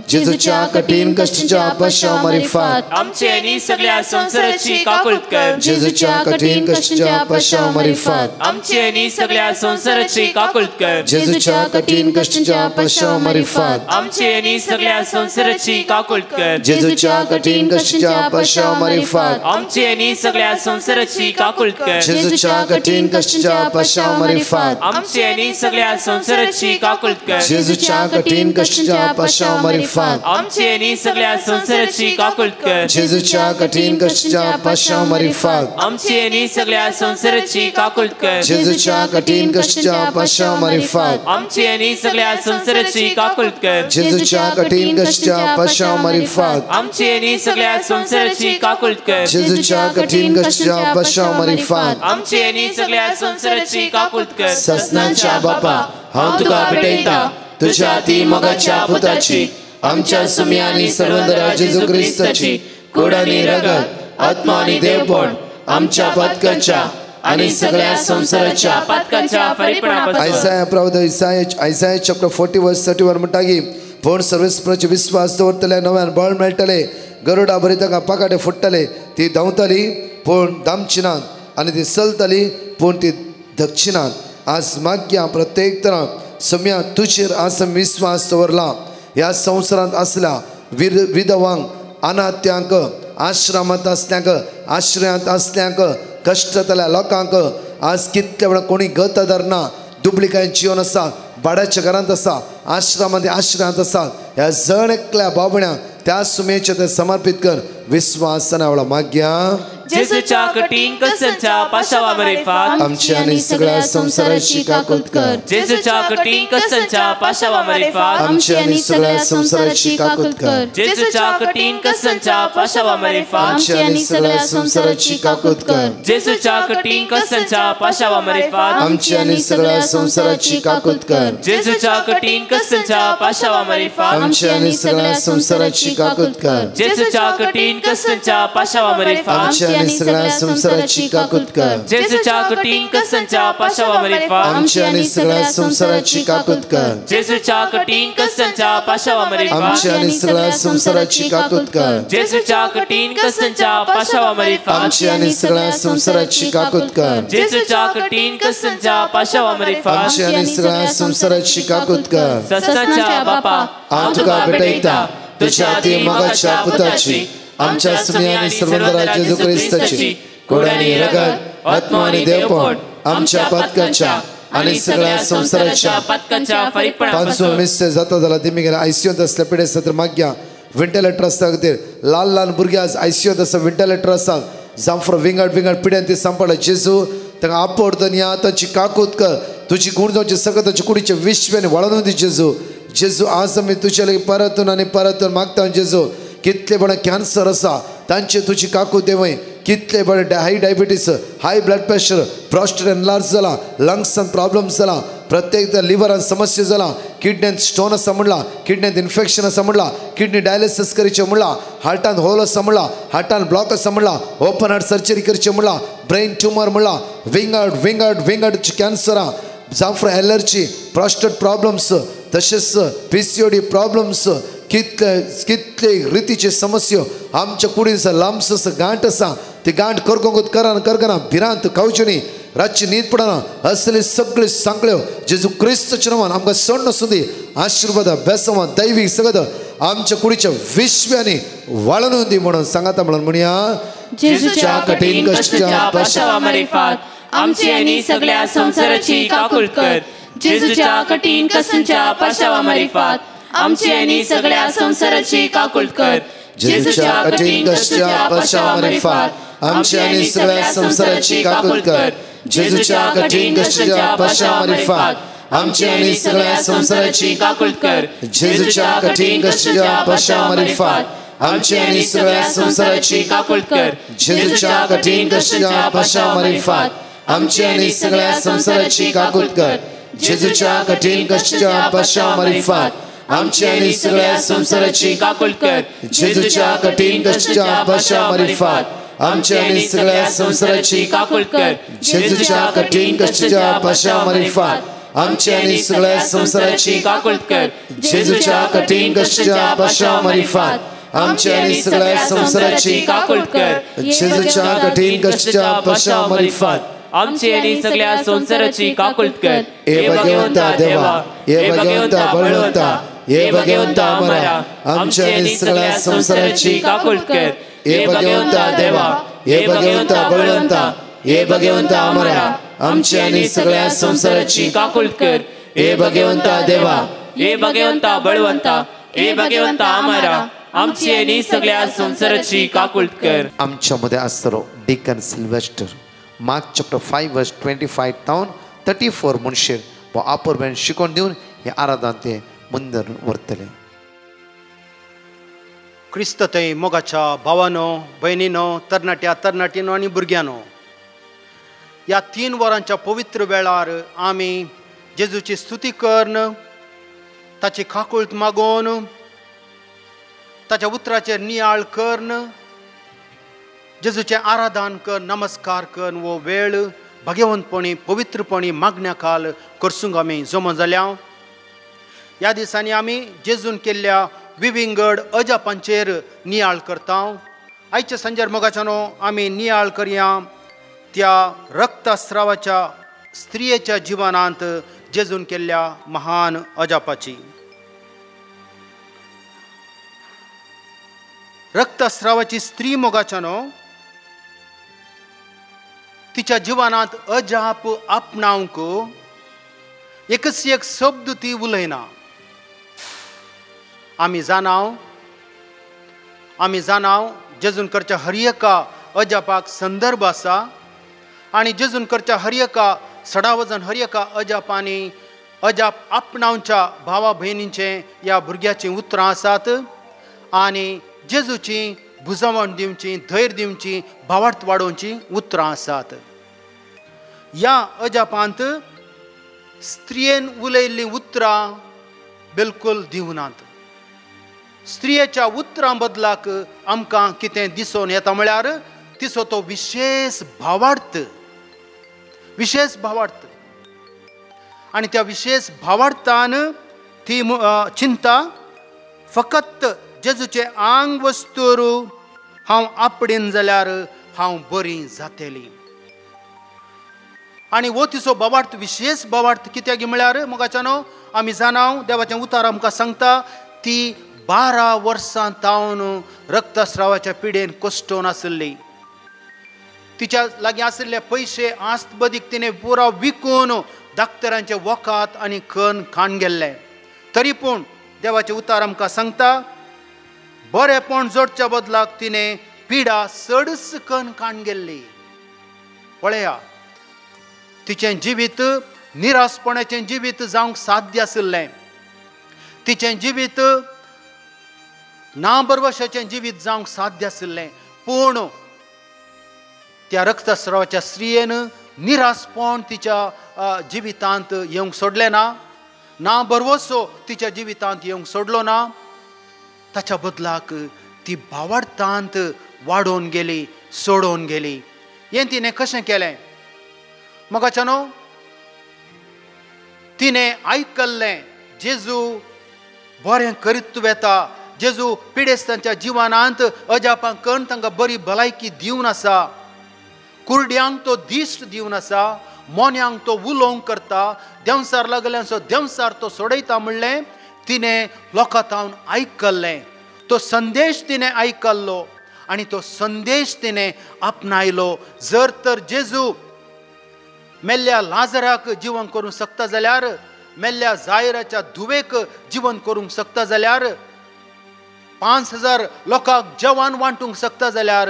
जेजूच्या कठीण कश्टाच्या पाशां मारिफात आमचे आनी सगळ्या संवसाराची काकुळट कर. जेजूच्या कठीण कश्टाच्या पाशां मारिफात आमचे आनी सगळ्या संवसाराची काकुळट कर. जेजूच्या कठीण कश्टाच्या पाशां मारिफात आमचे आनी सगळ्या संवसाराची काकुळट कर. जेजूच्या कठीण कश्टाच्या पाशां मारिफात आमचे आनी सगळ्या संवसाराची काकुळट कर. जेजूच्या कठीण कश्टाच्या पाशां मारिफात आमचे आनी सगळ्या संवसाराची काकुळट कर. जेजूच्या कठीण कश्टाच्या पाशां मारिफात आमचे आनी सगळ्या संवसाराची काकुळट कर. जेजूच्या कठीण कश्टाच्या पाशां मारिफात आमचे आनी सगळ्या संवसाराची काकुळट कर. जेजूच्या कठीण कश्टाच्या पाशां मारिफात आमचे आनी सगळ्या संवसाराची काकुळट कर. जेजूच्या कठीण कश्टाच्या पाशां मारिफात आमचे आनी सगळ्या संवसाराची काकुळट कर. जेजूच्या कठीण कश्टाच्या पाशां मारिफात आमचे आनी सगळ्या संवसाराची काकुळट कर. सस्नांच्या बापा हांव तुका भेटयता तुज्या ती मोगाच्या पुताची आमच्या सुम्या आनी सर्वंदरा जेजू ख्रिस्ताची कूड आनी रगत आत्मा आनी देवपण आमच्या पातकाच्या आनी सगळ्या संवसाराच्या पातकाच्या फरीपणापासून. आयसाया प्रवक्ता आयसाया चॅप्टर 40 वर्स 31 म्हणटा की पूण सर्वेस्पराचे विश्वास दवरतले नव्यान बळ मेळटले गरुडा बरी ताका पाकाटे फुट्टले. ती धांवतली पूण धांवची नात आनी ती चलतली पूण ती धकची नात. आज माग्या प्रत्येक तरां सम्या तुजेर आज विश्वास दवरला. ह्या संवसारांत आसल्या विधवांक अनाथ्यांक आश्रमांत असल्यांक आश्रयांत असल्यांक कश्टतल्या लोकांक आज कितले वेळा कोणी गत धरना दुबळीकाय जीवन आसा भाड्याच्या घरांत आसा आश्रमांत आश्रयांत आसात. ह्या जण एकल्या बाबण्यांक त्या सुमेचे ते समर्पित कर विश्वासाना वेळा माग्या. जेजूच्या कठीण कष्टाच्या पाशावा मारिफात आमच्या आनी सगळ्या संवसाराची काकुळट कर. जेजूच्या कठीण कष्टाच्या पाशावा मारिफात आमच्या आनी सगळ्या संवसाराची काकुळट कर. जेजूच्या कठीण कष्टाच्या पाशावा मारिफात आमच्या आनी सगळ्या संवसाराची काकुळट कर. जेजूच्या कठीण कष्टाच्या पाशावा मारिफात आमच्या आनी सगळ्या संवसाराची काकुळट कर. जेजूच्या कठीण कष्टाच्या पाशावा मारिफात आमच्या आनी सगळ्या संवसाराची काकुळट कर. जेजूच्या कठीण कष्टाच्या पाशावा मारिफात आमच्या आनी सगळ्या संवसाराची काकुळट कर. जेजूच्या कठीण कष्टाच्या पाशावा मारिफात आमच्या आनी सगळ्या संवसाराची काकुळट कर. जेजूच्या कठीण कष्टाच्या पाशावा मारिफात आमच्या आनी सगळ्या संवसाराची काकुळट कर. जेजूच्या कठीण कष्टाच्या पाशावा मारिफात आमच्या आनी सगळ्या संवसाराची काकुळट कर. जेजूच्या कठीण कष्टाच्या पाशावा मारिफात आमच्या आनी सगळ्या संवसाराची काकुळट कर. सस्ताच्या बापा हांव तुका भेटयता तुज्या ती मोगाच्या पुताची आमच्या सुम्या आनी सर्वंदरा जेजू ख्रिस्ताची कूड आनी रगत आत्मा आनी देवपण आमच्या पातकाच्या आनी सगळ्या संवसाराच्या पातकाच्या फरीपणापासून. पांचवो मिस्टेक जाता जाल्यार तेमी गेल्या आयसीयूंत असल्या पिडे आसा तर माग्या व्हेंटिलेटर आसता खातीर ल्हान भुरगे आज आयसीयूंत आसा व्हेंटिलेटर आसात जांफर विंगड पिड्यान ती सांपडला. जेजू तांकां आपडतन या ताची काकुळट कर. तुजी गूण जावची सगळ्या ताच्या कुडीच्या विश्वानी वळोवन दी जेजू. जेजू आज आमी तुजे लागीं परतून आनी परतून मागता जेजू. कितले बडे कॅन्सर आसा तांचे तुजी काकुळट देवय. कितले बडे high diabetes high blood pressure prostate enlarge जाला लंग्सान प्रॉब्लम्स जाला प्रत्येक लिव्हरान समस्या जाला किडनीत स्टोन आसा म्हणला किडनीत इन्फेक्शन आसा म्हणला किडनी डायलिसीस करचें म्हणला हार्टान होल आसा म्हणला हार्टान ब्लॉक आसा म्हणला ओपन हार्ट सर्जरी करचें म्हणला ब्रेन ट्युमर म्हणला विंगड कॅन्सरां जावं एलर्जी प्रोस्टेट प्रॉब्लम्स तशेंच PCOD प्रॉब्लम्स कितले रितीचे समस्या आमच्या कुडीन आसा लांब्स आसा गांठ आसा ती गांठ करकोंगूत करना भिरांत खावच्यो रातची न्हीद पडना असले सगळे सांकळ्यो जेजू क्रिस्ताच्या नांवान आमकां सण सुदी आशिर्वाद बेसवां दैवीक सगळं आमच्या कुडीच्या विश्वानी वाळून दी म्हणून सांगाता म्हणून म्हणया. जेजूच्या कठीण कष्टाच्या पाशावा मारिफात आमची आनी सगळ्या संवसाराची काकुळट कर. जेजूच्या कठीण कष्टाच्या पाशावा मारिफात आमची आनी सगळ्या संवसाराची काकुळट कर. जेजूच्या कठीण कष्टाच्या पाशावा मारिफात आमची आनी सगळ्या संवसाराची काकुळट कर. जेजूच्या कठीण कष्टाच्या पाशावा मारिफात आमची आनी सगळ्या संवसाराची काकुळट कर. जेजूच्या कठीण कष्टाच्या पाशावा मारिफात आमची आनी सगळ्या संवसाराची काकुळट कर. जेजूच्या कठीण कष्टाच्या पाशावा मारिफात आमची आनी सगळ्या संवसाराची काकुळट कर. जेजूच्या कठीण कष्टाच्या पाशावा मारिफात आमची आणि सगळ्या संसाराची काकूळ कर. जेजूच्या कठीण कष्टाच्या पाशा मारिफात आमची आणि सगळ्या संसाराची काकूळ कर. जेजूच्या कठीण कष्टाच्या पाशा मारिफात आमची आणि सगळ्या संसाराची काकूळ कर. जेजूच्या कठीण कष्टाच्या पाशा मारिफात आमची आणि सगळ्या संसाराची काकूळ कर. जेजूच्या कठीण कष्टाच्या पाशा मारिफात आमची आणि सगळ्या संसाराची काकूळ कर. हे भगवंता देवा, हे भगवंता बळवंता, हे भगवंता आमरा आमची आणि सगळ्या संसाराची काकूळ कर. हे भगवंता देवा, हे भगवंता बळवंता, हे भगवंता आमरा आमची आणि सगळ्या संसाराची काकूळ कर. हे भगवंता देवा, हे भगवंता बळवंता, हे भगवंता आम्हाला आमची आणि सगळ्या संसाराची काकूळ कर. आमच्यामध्ये असतो डिकन सिल्वेस्टर मार्क चॅप्टर 5 वर्स 25 तावन 34 मनशेर व आपोरबेन शिकोवन दिवन हे आराधना ते मुंदर व्हरतले. क्रिस्त थंय मोगाच्या भावानो, भयणीनो, तरणाट्यानो आनी भुरग्यानो, ह्या 3 वरांच्या पवित्र वेळार आमी जेजूची स्तुती करन, ताची काकुळट मागोवन, ताच्या उतराचेर नियाळ करन, जेजूचे आराधन कर, नमस्कार कर वो वेळ भगवंतपणी पवित्रपणी मागण्या काल करसूंक आमी जमो जाल्या. ह्या दिसांनी आमी जेजून केल्ल्या विविंगड अजापांचेर नियाळ करता. आयच्या संजेर मोगाच्यानो आमी नियाळ करया त्या रक्तस्रावाच्या स्त्रियेच्या जिवनांत जेजून केल्ल्या महान अजापाची. रक्तस्रावाची स्त्री मोगाच्यानो तिच्या जिवनांत अजाप आपणावंक एकच एक शब्द ती उलयना. आमी जाणाव जेजून करच्या हर एका अजापाक संदर्भ आसा आनी जेजून करच्या हर एका सडावजन हर एका अजापांनी अजाप आपणावच्या भावा भयणींचे ह्या भुरग्याची उतरां आसात आनी जेजूची बुजवण दिवची, धैर्य दिवची, भावार्थ वाडोवची उतरां आसात. ह्या अजापांत स्त्रियेन उलयल्लीं उतरां बिलकुल दिवनात. स्त्रियेच्या उतरां बदलाक आमकां कितें दिसून येता म्हळ्यार तिचो तो विशेष भावार्थ आनी त्या विशेष भावार्थान ती चिंता फकत जेजूचे आंग वस्तूर हांव आपडेन जाल्यार हांव बरी जातली. आनी हो तिचो भावार्थ विशेष भावार्थ कित्याक म्हळ्यार मोगाच्यानो आमी जाणाव देवाचें उतार आमकां सांगता ती 12 वर्सां तावन रक्तस्रावाच्या पिडेन कश्टोवन आसली. तिच्या लागीं आशिल्ले पयशे आस्त बदीक तिणें पुराव विकून डाक्टरांचे वखात आनी खण खाण गेल्ले. तरी पूण देवाचे उतार आमकां सांगता बरेपण जोडच्या बदलाक तिणें पिडा सडस खण खाण गेल्ली. पळया तिचें जिवीत निरासपणाचें जिवीत जावंक साध्य आशिल्लें. तिचें जिवीत नाबरवशाचें जिवीत जावंक साध्य आशिल्लें. पूण त्या रक्तस्रावाच्या स्त्रियेन निरासपण तिच्या जिवितांत येवंक सोडलें ना, ना बरवसो तिच्या जिवितांत येवंक सोडलो ना. ताच्या बदलाक ती भावार्थांत वाडोवन गेली, सोडोवन गेली. हें तिणें कशें केलें? मोगाच्यानो तिणें आयकल्लें जेजू बरें करीत वेता, जेजू पिडेस्तांच्या जिवनांत अजापांक कण तांकां बरी भलायकी दिवन आसा, कुर्ड्यांक तो दिश्ट दिवन आसा, मोन्यांक तो उलोवंक करता, देंवसार लागल्यांचो देंवसार तो सोडयता म्हणलें तिणें लोकांतावन आयकल्लें. तो संदेश तिणें आयकल्लो आनी तो संदेश तिणें आपणायलो. जर तर जेजू मेल्ल्या लाजराक जिवन करूंक शकता जाल्यार, मेल्ल्या जायराच्या धुवेक जिवन करूंक शकता जाल्यार, 5000 लोकांक जेवण वांटूंक शकता जाल्यार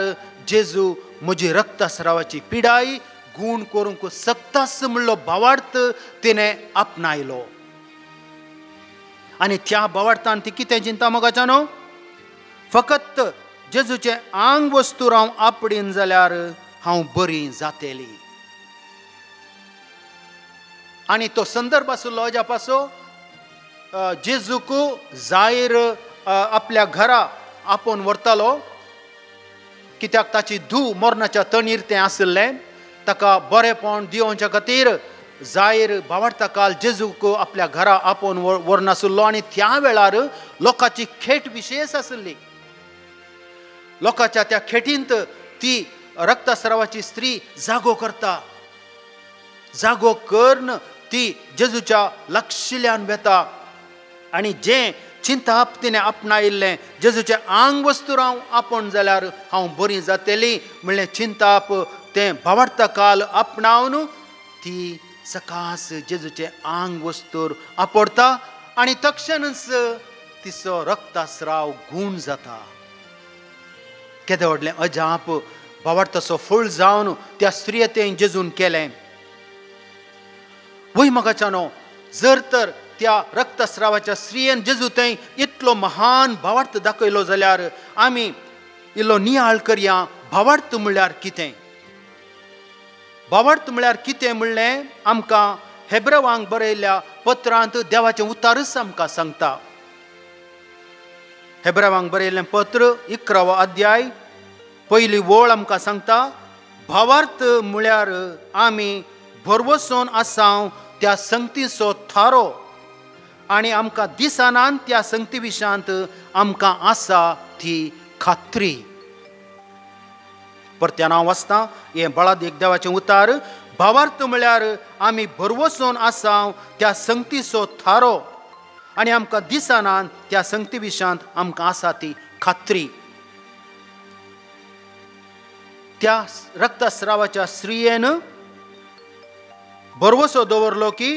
जेजू म्हजी रक्तस्रावाची पिडाय गूण करूंक शकतास म्हणलो भावार्थ तिणें आपणायलो. आनी त्या भावार्थान ती कितें चिंता मोगाच्यानो? फकत जेजूचे आंग वस्तूर हांव आपडीन जाल्यार हांव बरी जातली. आनी तो संदर्भ आशिल्लो अजापाचो जेजूक जायर आपल्या घरा आपोवन व्हरतालो, कित्याक ताची धूव मरणाच्या तणीर तें आसलें. ताका बरेपण दिवच्या खातीर जायर भावार्था काल जेजूक आपल्या घरा आपोवन व्हरनासलो. आनी त्या वेळार लोकांची खेट विशेश आसली. लोकांच्या त्या खेटींत ती रक्तस्रावाची स्त्री जागो करता. जागो करून ती जेजूच्या लागशिल्ल्यान वेता. आनी जें चिंताप तिणें आपणायिल्लें, जेजूचें आंग वस्तूर हांव आपोवन जाल्यार हांव बरी जातली म्हणलें चिंताप, तें भावार्था काल आपणावन ती सकास जेजूचें आंग वस्तूर आपोडता. आनी तक्षणच तिचो रक्तस्राव गूण जाता. केदें व्हडलें अजाप भावार्थाचो फळ जावन त्या स्त्रियेतें जेजून केलें. वय मोगाच्यानो, जर तर त्या रक्तस्रावाच्या स्त्रियेन जेजू थंय इतलो महान भावार्थ दाखयलो जाल्यार आमी इल्लो नियाळ करया. भावार्थ म्हणल्यार कितें? भावार्थ म्हणल्यार कितें म्हणलें आमकां हेब्रेवांक बरयल्ल्या पत्रांत देवाचें उतारच आमकां सांगता. हेब्रेवांक बरयल्लें पत्र 11 अध्याय पयली वळ आमकां सांगता, भावार्थ म्हळ्यार आमी भरवसून आसांव त्या संगतीचो थारो आनी आमकां दिसानान त्या संगती विशांत आमकां आसा ती खात्री. परत्यान हांव वाचतां हें बळाद एक देवाचें उतार. भावार्थ म्हळ्यार आमी भरवसून आसांव त्या संगतीचो थारो आनी आमकां दिसानान त्या संगती विशांत आमकां आसा ती खात्री. त्या रक्तस्रावाच्या स्त्रियेन भरवसो दवरलो की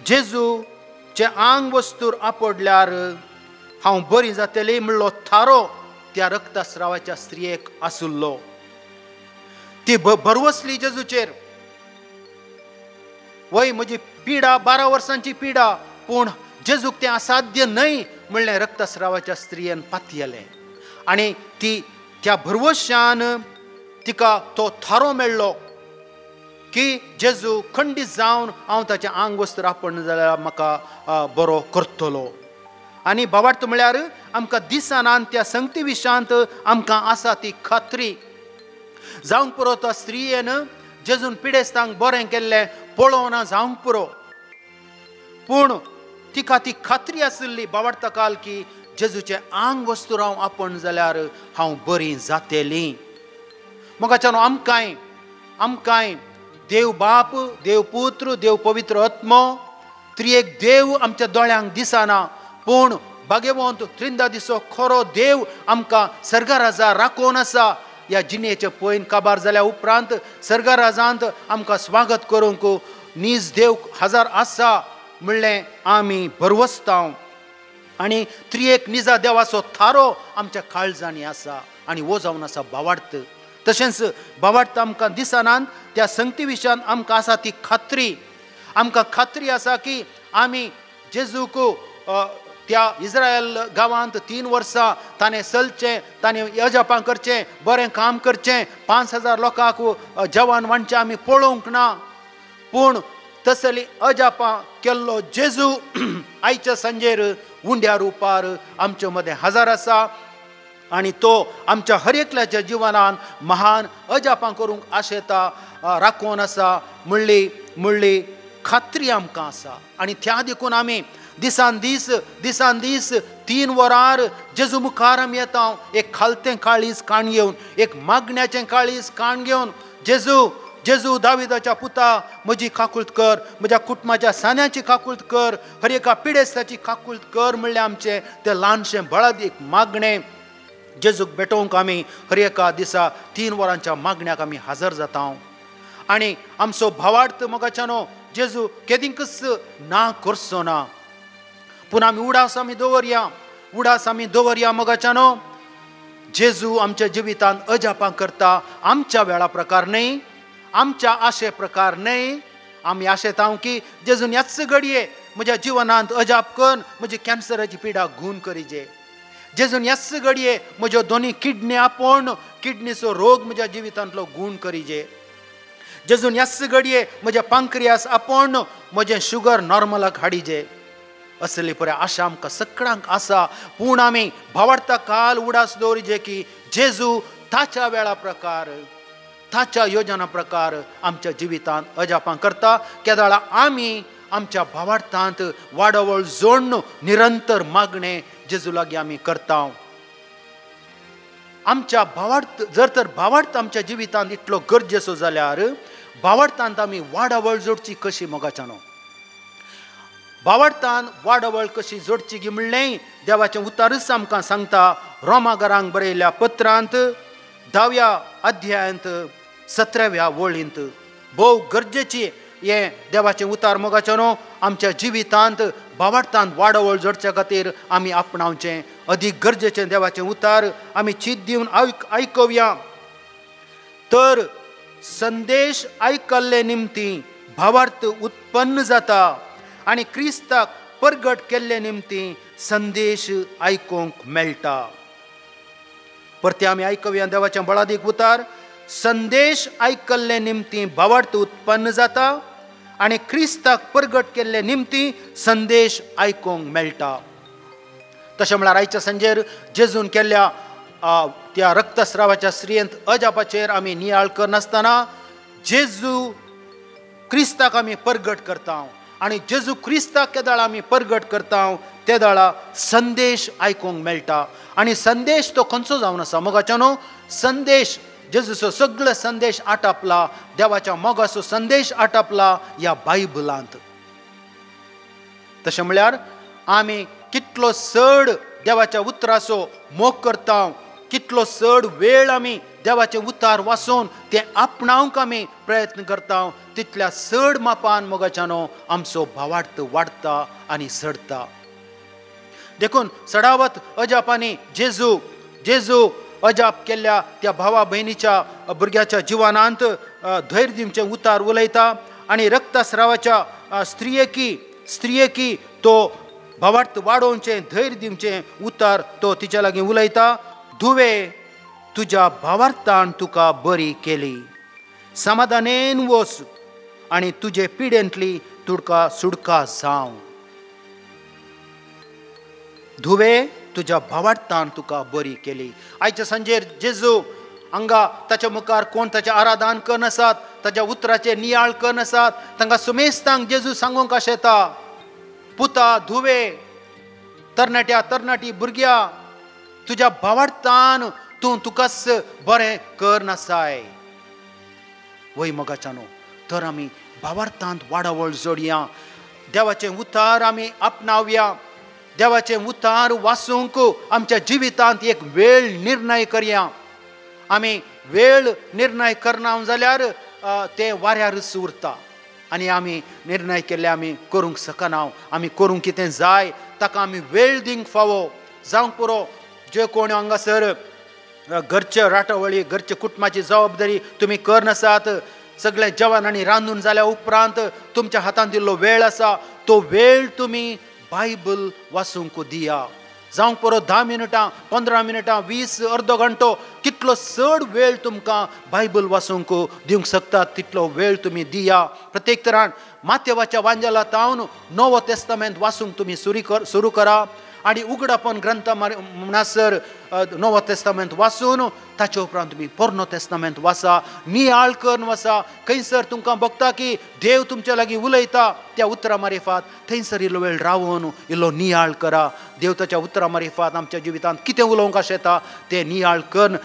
जेजूचे आंग वस्तूर आपोडल्यार हांव बरी जातली म्हणलो थारो त्या रक्तस्रावाच्या स्त्रियेक आसुल्लो. ती भरवसली जेजूचेर. वय म्हजी पिडा 12 वर्सांची पिडा, पूण जेजूक तें असाध्य न्हय म्हणलें रक्तस्रावाच्या स्त्रियेन पातयलें. आनी ती त्या भरवशान तिका तो थारो मेळ्ळो की जेजू खंडीत जावन हांव ताचें आंग वस्त्र आपण जाल्यार म्हाका बरो करतलो. आनी भावार्थ म्हळ्यार आमकां दिसानान त्या संगती विशांत आमकां आसा ती खात्री. जावंक पुरो त्या स्त्रियेन जेजून पिडेस्तांक बरें केल्लें पळोवना जावंक पुरो, पूण तिका ती खात्री आसली भावार्थ काल की जेजूचें आंग वस्तूर हांव आपण जाल्यार हांव बरी जातेली. मोगाच्यान आमकांय देव बाप, देव पुत्र, देव पवित्र आत्मो त्रिएक देव आमच्या दोळ्यांक दिसना, पूण भाग्यवंत त्रिंदा दिसो खरो देव आमकां सर्गराजा राखोवन आसा. ह्या जिणेचे पयन काबार जाल्या उपरांत सर्गराजांत आमकां स्वागत करूंक नीज देव हजार आसा म्हणलें आमी भरवसतांव. आनी त्रिएक निजा देवाचो थारो आमच्या काळजांनी आसा आनी वो जावन आसा भावार्थ. तशेंच भावार्थ आमकां दिसनान त्या संगती विशांत आमकां आसा ती खात्री. आमकां खात्री आसा की आमी जेजूक त्या इस्रायल गांवांत 3 वर्सां ताणें चलचें, ताणें यजपां करचें, बरें काम करचें, 5000 लोकांक जवान वांडचें आमी पळोवंक ना, पूण तसली अजापां केल्लो जेजू आयच्या सांजेर उंड्या रुपार आमचे मदें हजर आसा. आनी तो आमच्या हर एकल्याच्या जिवनान महान अजापां करूंक आशेता, राखोवन आसा म्हणली खात्री आमकां आसा. आनी त्या देखून आमी दिसान दीस 3 वरार जेजू मुखार आमी येता. एक खालतें काळीज काण घेवन, एक मागण्याचें काळीज काण घेवन, जेजू दाविदाच्या पुता म्हजी काकुळट कर, म्हज्या कुटुंबाच्या सान्याची काकुळट कर, हर एका पिडेस्ताची काकुळट कर म्हणलें आमचें तें ल्हानशें बळद एक मागणें जेजूक भेटोवंक आमी हर एका दिसा 3 वरांच्या मागण्याक आमी हजर जाता. आनी आमचो भावार्थ मोगाच्यानो जेजू केदींकच ना करचो ना, पूण आमी उडास आमी दवरया मोगाच्यानो. जेजू आमच्या जिवितांत अजापां करता, आमच्या वेळा प्रकार न्हय, आमच्या आशे प्रकार न्हय. आमी आशेतांव की जेजून ह्याच घडये म्हज्या जिवनांत अजाप कर, म्हजी कॅन्सराची पिडा गूण करीजे. जेजून ह्याच घडये म्हज्यो दोनी किडनी आपोवन किडनीचो रोग म्हज्या जिवितांतलो गूण करीजे. जेजून ह्याच घडये म्हजे पांक्रियास आपण म्हजें शुगर नॉर्मलाक हाडिजे असली पळय आशा आमकां सगळ्यांक आसा. पूण आमी भावार्था काल उडास दवरिजे की जेजू ताच्या वेळा प्रकार ताच्या योजना प्रकार आमच्या जिवितांत अजापां करता. केदाळा आमी आमच्या भावार्थांत वाडवळ जोडून निरंतर मागणे जेजू लागीं आमी करता. आमच्या भावार्थ जर तर भावार्थ आमच्या जिवितांत इतलो गरजेचो जाल्यार भावार्थांत आमी वाडवळ जोडची कशी मोगाच्यानो. भावार्थांत वाडवळ कशी जोडची गी म्हणलें देवाचें उतारच आमकां सांगता. रोमाकारांक बरयल्ल्या पत्रांत 10व्या अध्यायांत 17व्या वळींत भोव गरजेची हे देवाचें उतार मोगाच्यानो. आमच्या जिवितांत भावार्थांत वाडवळ जोडच्या खातीर आमी आपणावचें अदीक गरजेचें देवाचें उतार आमी चीत दिवन आयकवया. तर संदेश आयकल्ले निमती भावार्थ उत्पन्न जाता आनी क्रिस्ताक परगट केल्ले निमती संदेश आयकूंक मेळटा. परते आमी आयकवया देवाचें बळादीक उतार. संदेश आयकल्ले निमती भावार्थ उत्पन्न जाता आनी क्रिस्ताक परगट केल्ले निमती संदेश आयकूंक मेळटा. तशें म्हळ्यार आयच्या संजेर जेजून केल्ल्या त्या रक्तस्रावाच्या स्त्रियेंत अजापाचेर आमी नियाळ करनासतना जेजू क्रिस्ताक आमी परगट करता आनी जेजू क्रिस्ताक केदाळा आमी परगट करता ते दाळा संदेश आयकूंक मेळटा. आनी संदेश तो खंयचो जावन आसा मोगाच्यानो. संदेश जेजूचो सगळो संदेश आटापला देवाच्या मोगाचो संदेश आटापला ह्या बायबलांत. तशें म्हळ्यार आमी कितलो चड देवाच्या उतराचो मोग करता कितलो चड वेळ आमी देवाचें उतार वाचून तें आपणावंक आमी प्रयत्न करता तितल्या चड मापान मोगाच्यानो आमचो भावार्थ वाडटा आनी सडटा. देखून सडावत अजापांनी जेजू अजाप केल्ल्या त्या भावा भयणीच्या भुरग्याच्या जिवानांत धैर्य दिवचें उतार उलयता आनी रक्तस्रावाच्या स्त्रियेकी तो भावार्थ वाडोवचें धैर्य दिवचें उतार तो तिच्या लागीं उलयता. धुवे तुज्या भावार्थान तुका बरी केली समाधानेन वच आनी तुजे पिडेंतली तुका सुडका जावं. धुवे तुज्या भावार्थान तुका बरी केली. आयच्या संजेर जेजू हांगा ताच्या मुखार कोण ताचें आराधन करनासात ताच्या उतराचेर नियाळ करनासात तांकां सुमेस्तांक जेजू सांगूंक आशेता. पुता धुवे तरणाटी भुरग्या तुज्या भावार्थान तूं तुकाच बरें करनासाय. वय मोगाच्यानो तर आमी भावार्थांत वाडवळ जोडया देवाचें उतार आमी आपणावया. देवाचें उतार वाचूंक आमच्या जिवितांत एक वेळ निर्णय करया. आमी वेळ निर्णय करना जाल्यार तें वाऱ्यारच उरता आनी आमी निर्णय केल्ले आमी करूंक शकना. आमी करूंक कितें जाय ताका आमी वेळ दिवंक फावो जावंक पुरो. जे कोण हांगासर घरचे राटवळी घरचे कुटुंबाची जबाबदारी तुमी करनासात सगळे जेवण आनी रांदून जाल्या उपरांत तुमच्या हातांत दिल्लो वेळ आसा तो वेळ तुमी बायबल वाचूंक दिया. जावंक पुरो 10 मिनटां 15 मिनटां 20 अर्दो घंटो कितलो चड वेळ तुमकां बायबल वाचूंक दिवंक शकतात तितलो वेळ तुमी दिया. प्रत्येक तरान माथेवाच्या वांजलांतावन नवो तेस्तामेंत वाचूंक तुमी सुरू करा आनी उगडापण ग्रंथ म्हणसर नवो तेस्तामेंत वाचून ताचे उपरांत तुमी पोरनो तेस्तामेंत वाचा. नियाळ करून वाचा. खंयसर तुमकां भोगता की देव तुमच्या लागीं उलयता त्या उतरा मारिफात थंयसर इल्लो वेळ रावून इल्लो नियाळ करा. देव ताच्या उतरा मारिफात आमच्या जिवितांत कितें उलोवंक आशेता तें नियाळ करून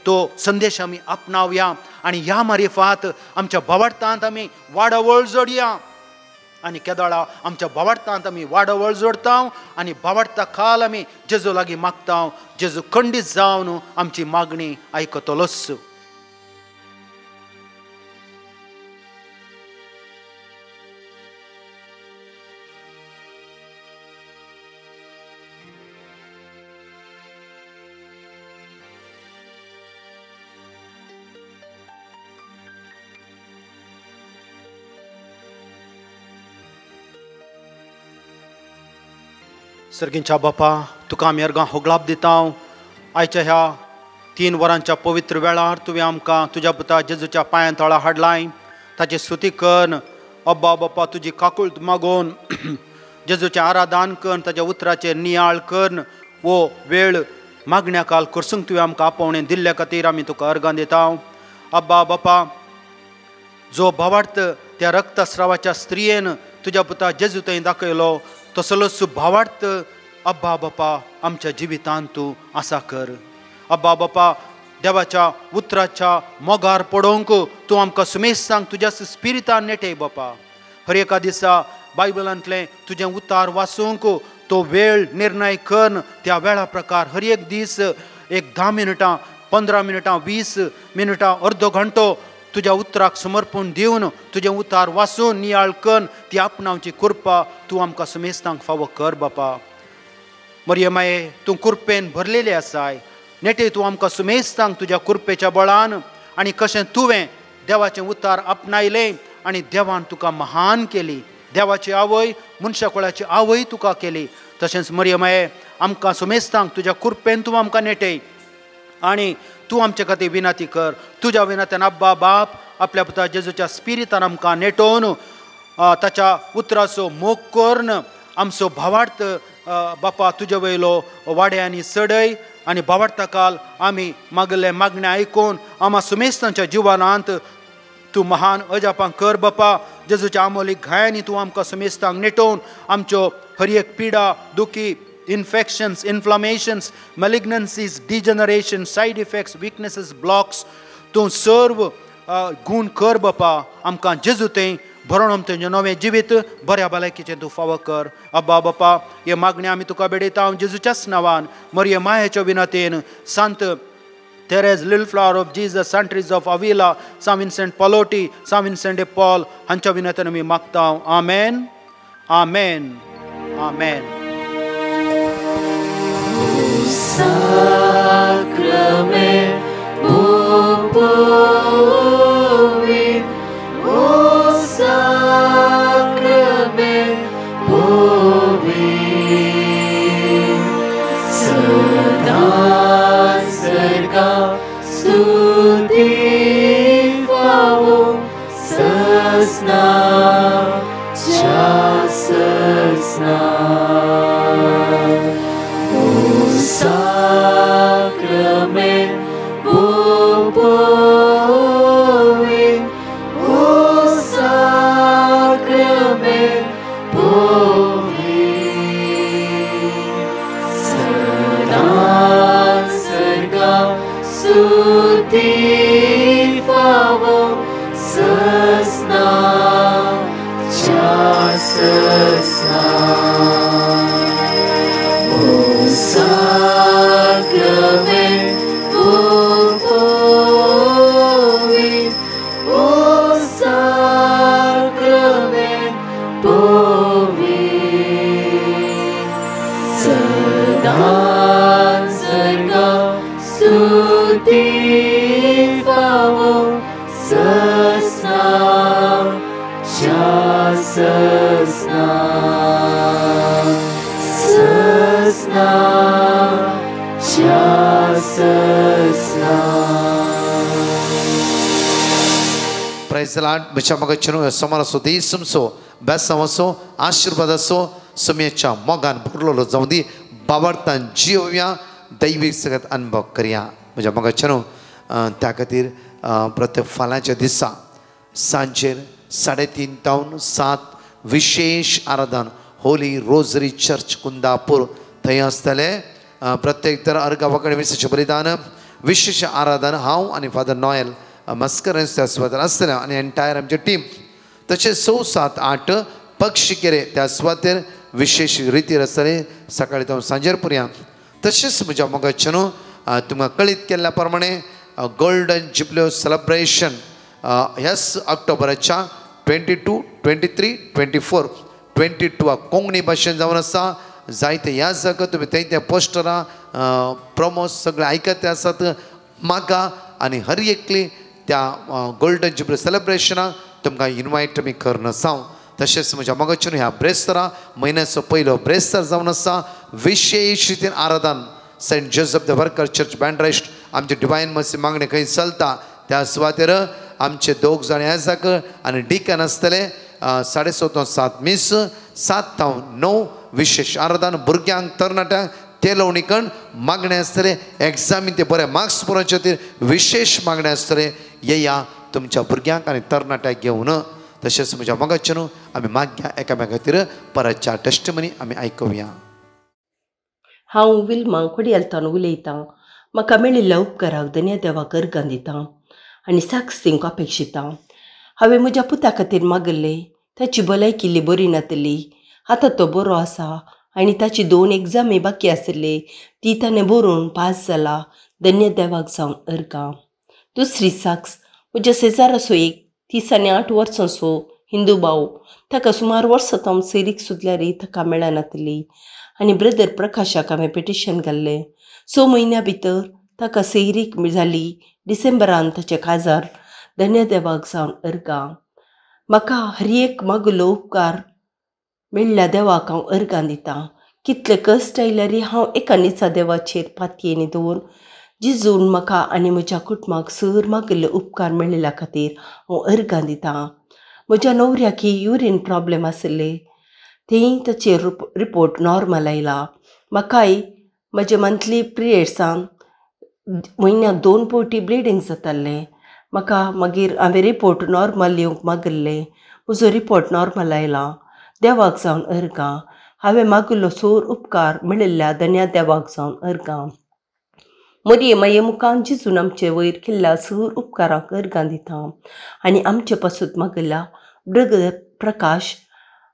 तो संदेश आमी आपणावया आनी ह्या मारिफात आमच्या भावार्थांत आमी वाडवळ जोडया आनी केदाळा आमच्या भावार्थांत आमी वाडवळ जोडटा आनी भावार्था खाल आमी जेजू लागीं मागता. जेजू खंडीत जावन आमची मागणी आयकतलोच. सर्गींच्या बापा तुका आमी अर्गां होगलाप दिता. आयच्या ह्या 3 वरांच्या पवित्र वेळार तुवें आमकां तुज्या पुता जेजूच्या पांयां तळा हाडलाय. ताची स्तुती कन अब्बा बापा तुजी काकुळट मागोवन जेजूचें आराधन कन ताच्या उतराचेर नियाळ कन वो वेळ मागण्या काल करसूंक तुवें आमकां आपोवणें दिल्ल्या खातीर आमी तुका अर्गां दिता अब्बा बापा जो भावार्थ त्या रक्तस्रावाच्या स्त्रियेन तुज्या पुता जेजू थंय दाखयलो तसलोच भावार्थ अब्बा बापा आमच्या जिवितांत तूं आसा कर अब्बा बापा देवाच्या उतराच्या मोगार पडोवंक तूं आमकां सुमेस्तांक तुज्या स्पिरितान नेटय बापा हर एका दिसा बायबलांतलें तुजें उतार वाचूंक तो वेळ निर्णय कर त्या वेळा प्रकार हर एक दीस एक 10 मिनटां 15 मिनटां 20 मिनटां अर्दो घंटो तुज्या उतराक समर्पण दिवन तुजें उतार वाचून नियाळ कन ती आपणावची कृपा तूं आमकां सुमेस्तांक फावो कर बापा मरियमाये तूं कृपेन भरलेली आसाय नेटे तूं आमकां सुमेस्तांक तुज्या कृपेच्या बळान आनी कशें तुवें देवाचें उतार आपणायलें आनी देवान तुका महान केली देवाची आवय मनशा कुळाची आवय तुका केली तशेंच मरियमाये आमकां सुमेस्तांक तुज्या कृपेन तूं आमकां नेटय आनी तूं आमचे खातीर विनंती कर तुज्या विनंत्यान अब्बा बाप आपल्या पुता जेजूच्या स्पिरितान आमकां नेटोवन ताच्या उतराचो मोग करन आमचो भावार्थ बापा तुजे वयलो वाड्यांनी चडय आनी भावार्था काल आमी मागले मागण्या आयकून आमा सुमेस्तांच्या जिवनांत तूं महान अजापां कर बापा जेजूच्या आमोलीक घायांनी तूं आमकां सुमेस्तांक नेटोवन आमच्यो हर एक पिडा दुखी infections, inflammations, malignancies, degeneration, side effects, weaknesses, blocks तूं सर्व गुण कर बापा आमकां जेजू थंय भरोन आमचें नवें जिवीत बऱ्या भलायकेचें तूं फावो कर अब्बा बापा हे मागणी आमी तुका बेडयता हांव जेजूच्याच नांवान मरियम मायेच्या विनंतेन सांत Therese, Little Flower of Jesus, Saint Teresa of Avila, Saint Vincent Pallotti, Saint Vincent de Paul हांच्या विनंतेन आमी मागता आमेन आमेन आमेन Sacrament, O sacrament, Sada sarga stuti favo sasna chasasna Sacrament, O sacrament, Sada sarga stuti favo sasna chasasna Sacrament, O sacrament, Sada sarga stuti favo sasna chasasna sasna chasasna Praise the Lord. Bisha magachinu samara so deisum so besamaso आशीर्वादाचो समेच्या मोगान भरलेलो जावं दी बाबर्तान जिवया दैवीक सगळ्यात अनुभव करया म्हज्या मोगाच्यानो त्या खातीर प्रत्येक फाल्यांच्या दिसा सांजेर 3:30 तावन 7 विशेष आराधन होली रोजरी चर्च कुंदापूर थंय आसतले प्रत्येक तर अर्घा वखड विशेष बलिदान विशेष आराधन हांव आनी फादर नॉयल मस्कर त्या सुवातेर आसतले आनी एंटायर आमची टीम तशेंच 6, 7, 8 पक्षिकेरे त्या सुवातेर विशेष रितीर आसतले सकाळी तो सांजेर पर्यंत तशेंच म्हज्या मोगाच्यानो तुमकां कळीत केल्ल्या प्रमाणे गोल्डन जुबली सेलिब्रेशन ह्याच ऑक्टोबराच्या 22, 23, 24, 22 कोंकणी भाशेन जावन आसा जायते ह्या जागा तुमी थंय त्या पोस्टरां प्रोमोस सगळे आयकते आसात म्हाका आनी हर एकली त्या गोल्डन जुबली सेलिब्रेशनाक तुमकां इनवायट आमी करन आसा तशेंच म्हज्या मोगाच्यान ह्या ब्रेस्तारा म्हयन्याचो पयलो ब्रेस्तार जावन आसा विशेष रितीन आराधन saint Joseph the worker church बँड्रेस्ट आमचे डिवायन मसी मागणे खंय चलता त्या सुवातेर आमचे 2 जाण याजक आनी डिकन आसतले 7:30 मिस 7 ta 9 विशेष आराधन भुरग्यांक तरणाट्यांक ते लवणीकण मागणे आसतले एग्जामीन ते बरे मार्क्स पडोवचे खातीर विशेष मागणे आसतले येया तुमच्या भुरग्यांक आनी तरणाट्यांक घेवन तशेंच म्हज्या मोगाचे न्हू आमी मागया एकामेका खातीर परतच्या टेस्टमनी आमी आयकुया. हांव विल्मा कोडयालतान उलयतां. म्हाका मेळिल्ल्या उपकाराक धन्यदेवाक अर्गां दितां आनी साक्स दिवंक अपेक्षितां. हांवें म्हज्या पुता खातीर मागल्लें ताची भलायकी इल्ली बरी नातली. आतां तो बरो आसा आनी ताची 2 एग्जामी बाकी आसले ती ताणें बरोवन पास जाला. धन्यदेवाक जावन अर्गां. दुसरी साक्स म्हज्या शेजाराचो एक 30 आनी 8 वर्सांचो हिंदू भाव. ताका सुमार वर्सां जावन सैरीक सुद्ल्यारी ताका मेळनातली आनी ब्रदर प्रकाशाक हांवें पिटिशन घाल्लें. 6 म्हयन्या भितर ताका सैरीक जाली. डिसेंबरान ताचे काजार. धन्यदेवाक जावन अर्गां. म्हाका हर एक मागलो उपकार मेळ्ळ्या देवाक हांव अर्गां दितां. कितले कश्ट आयल्यारी हांव एका निचा देवाचेर पातयेनी दवरून जिजून म्हाका आनी म्हज्या कुटुंबाक सर मागले उपकार मेळिल्ल्या खातीर हांव अर्गां दितां. म्हज्या न्हवऱ्याक ही युरीन प्रॉब्लेम आसले तेंय ताचे रिपोर्ट नॉर्मल आयला. म्हाकाय म्हजे मंथली पिरियड्सांक म्हयन्याक 2 फावटी ब्लिडींग जातालें. म्हाका मागीर हांवें रिपोर्ट नॉर्मल येवंक मागल्लें. म्हजो रिपोर्ट नॉर्मल आयला. देवाक जावन अर्गां. हांवें मागलो सर उपकार मेळिल्ल्या धन्यदेवाक जावन अर्गां. मरये माये मुखान जिजून आमचे वयर केल्ल्या सर उपकाराक अर्गां दितां आनी आमचे पासून मागल्या ब्रदर प्रकाश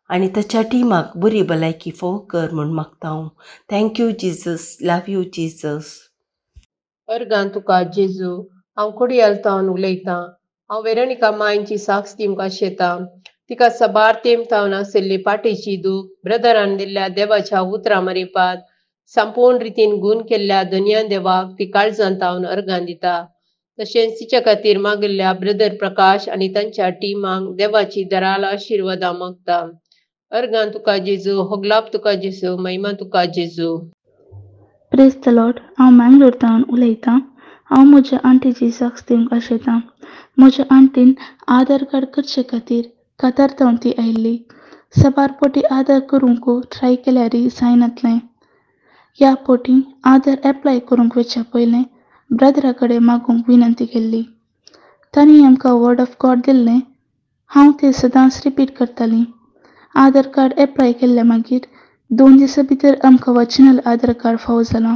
आनी ताच्या टिमाक बरी भलायकी फोव कर म्हूण मागतां. Thank you Jesus. Love you Jesus. अर्गां तुका जेजू. हांव कोडयालतान उलयतां. हांव वेरोनिका मांयची साक्स दिवंक आशेतां. तिका सबार तेंमतावन आशिल्ली पाटेची दूख ब्रदरान दिल्ल्या देवाच्या उतरां मरेपात संपूर्ण रितीन गूण केल्ल्या धन्यदेवाक ती काळजांतावन अर्गां दिता. तशेंच तिच्या खातीर मागल्ल्या ब्रदर प्रकाश आनी तांच्या टिमाक देवाची दराल आशिर्वादां मागता. अर्गां तुका जेजू. होगलाप तुका जेजू. महिमा तुका जेजू. Praise the Lord. हांव मँगलोरतावन उलयतां. हांव म्हज्या आंटीची साक्स दिवंक आशेतां. म्हज्या आंटीन आधार कार्ड करचे खातीर कातारतावन ती आयिल्ली. सबार पोटी आधार करूंक ट्राय केल्यारय जायनातलें. ह्या पोटी आधार एप्लाय करूंक वयच्या पयलें ब्रदरा कडेन मागूंक विनंती केल्ली. तांणी आमकां वर्ड ऑफ गॉड दिल्लें. हांव तें सदांच रिपीट करतालीं. आधार कार्ड एप्लाय केल्ल्या मागीर 2 दिसां भितर आमकां ओरिजिनल आधार कार्ड फावो जालां.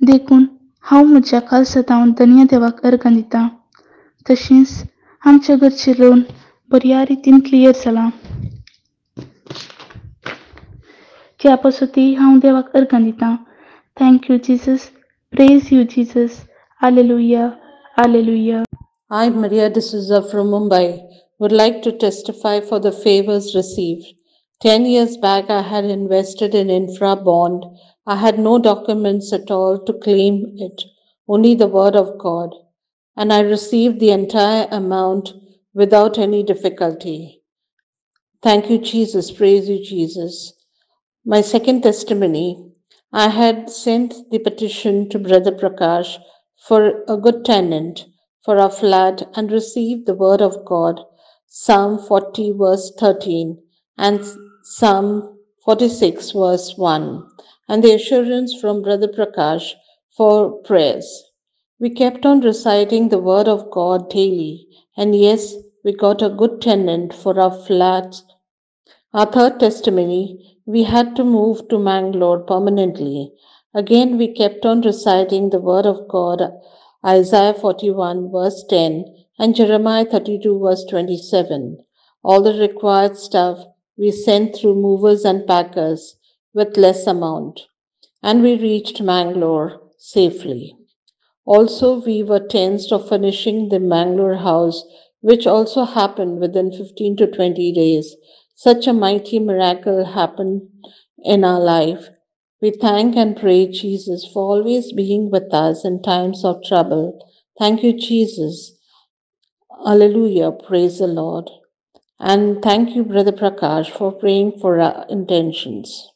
देखून हांव म्हज्या काळजांतावन धन्यदेवाक अर्गां दितां. तशेंच आमच्या घरचें लोन बऱ्या रितीन क्लियर जालां. त्या पासती हांव देवाक अर्गां दितां. Thank you Jesus. Praise you Jesus. Hallelujah. Hallelujah. I, Maria D'Souza from Mumbai, would like to testify for the favors received. 10 years back, I had invested in infra bond. I had no documents at all to claim it, only the word of God. And I received the entire amount without any difficulty. Thank you, Jesus. Praise you, Jesus. My second testimony, I had sent the petition to Brother Prakash for a good tenant for our flat and received the word of God, Psalm 40 verse 13 and Psalm 46 verse 1, and the assurance from Brother Prakash for prayers. We kept on reciting the word of God daily, and yes, we got a good tenant for our flat. Our third testimony, we had to move to Mangalore permanently. Again, we kept on reciting the word of God, Isaiah 41 verse 10 and Jeremiah 32 verse 27. All the required stuff we sent through movers and packers with less amount, and we reached Mangalore safely. Also, we were tensed of finishing the Mangalore house, which also happened within 15 to 20 days. Such a mighty miracle happened in our life. We thank and praise Jesus for always being with us in times of trouble. Thank you, Jesus. Hallelujah. Praise the Lord. And thank you, Brother Prakash, for praying for our intentions.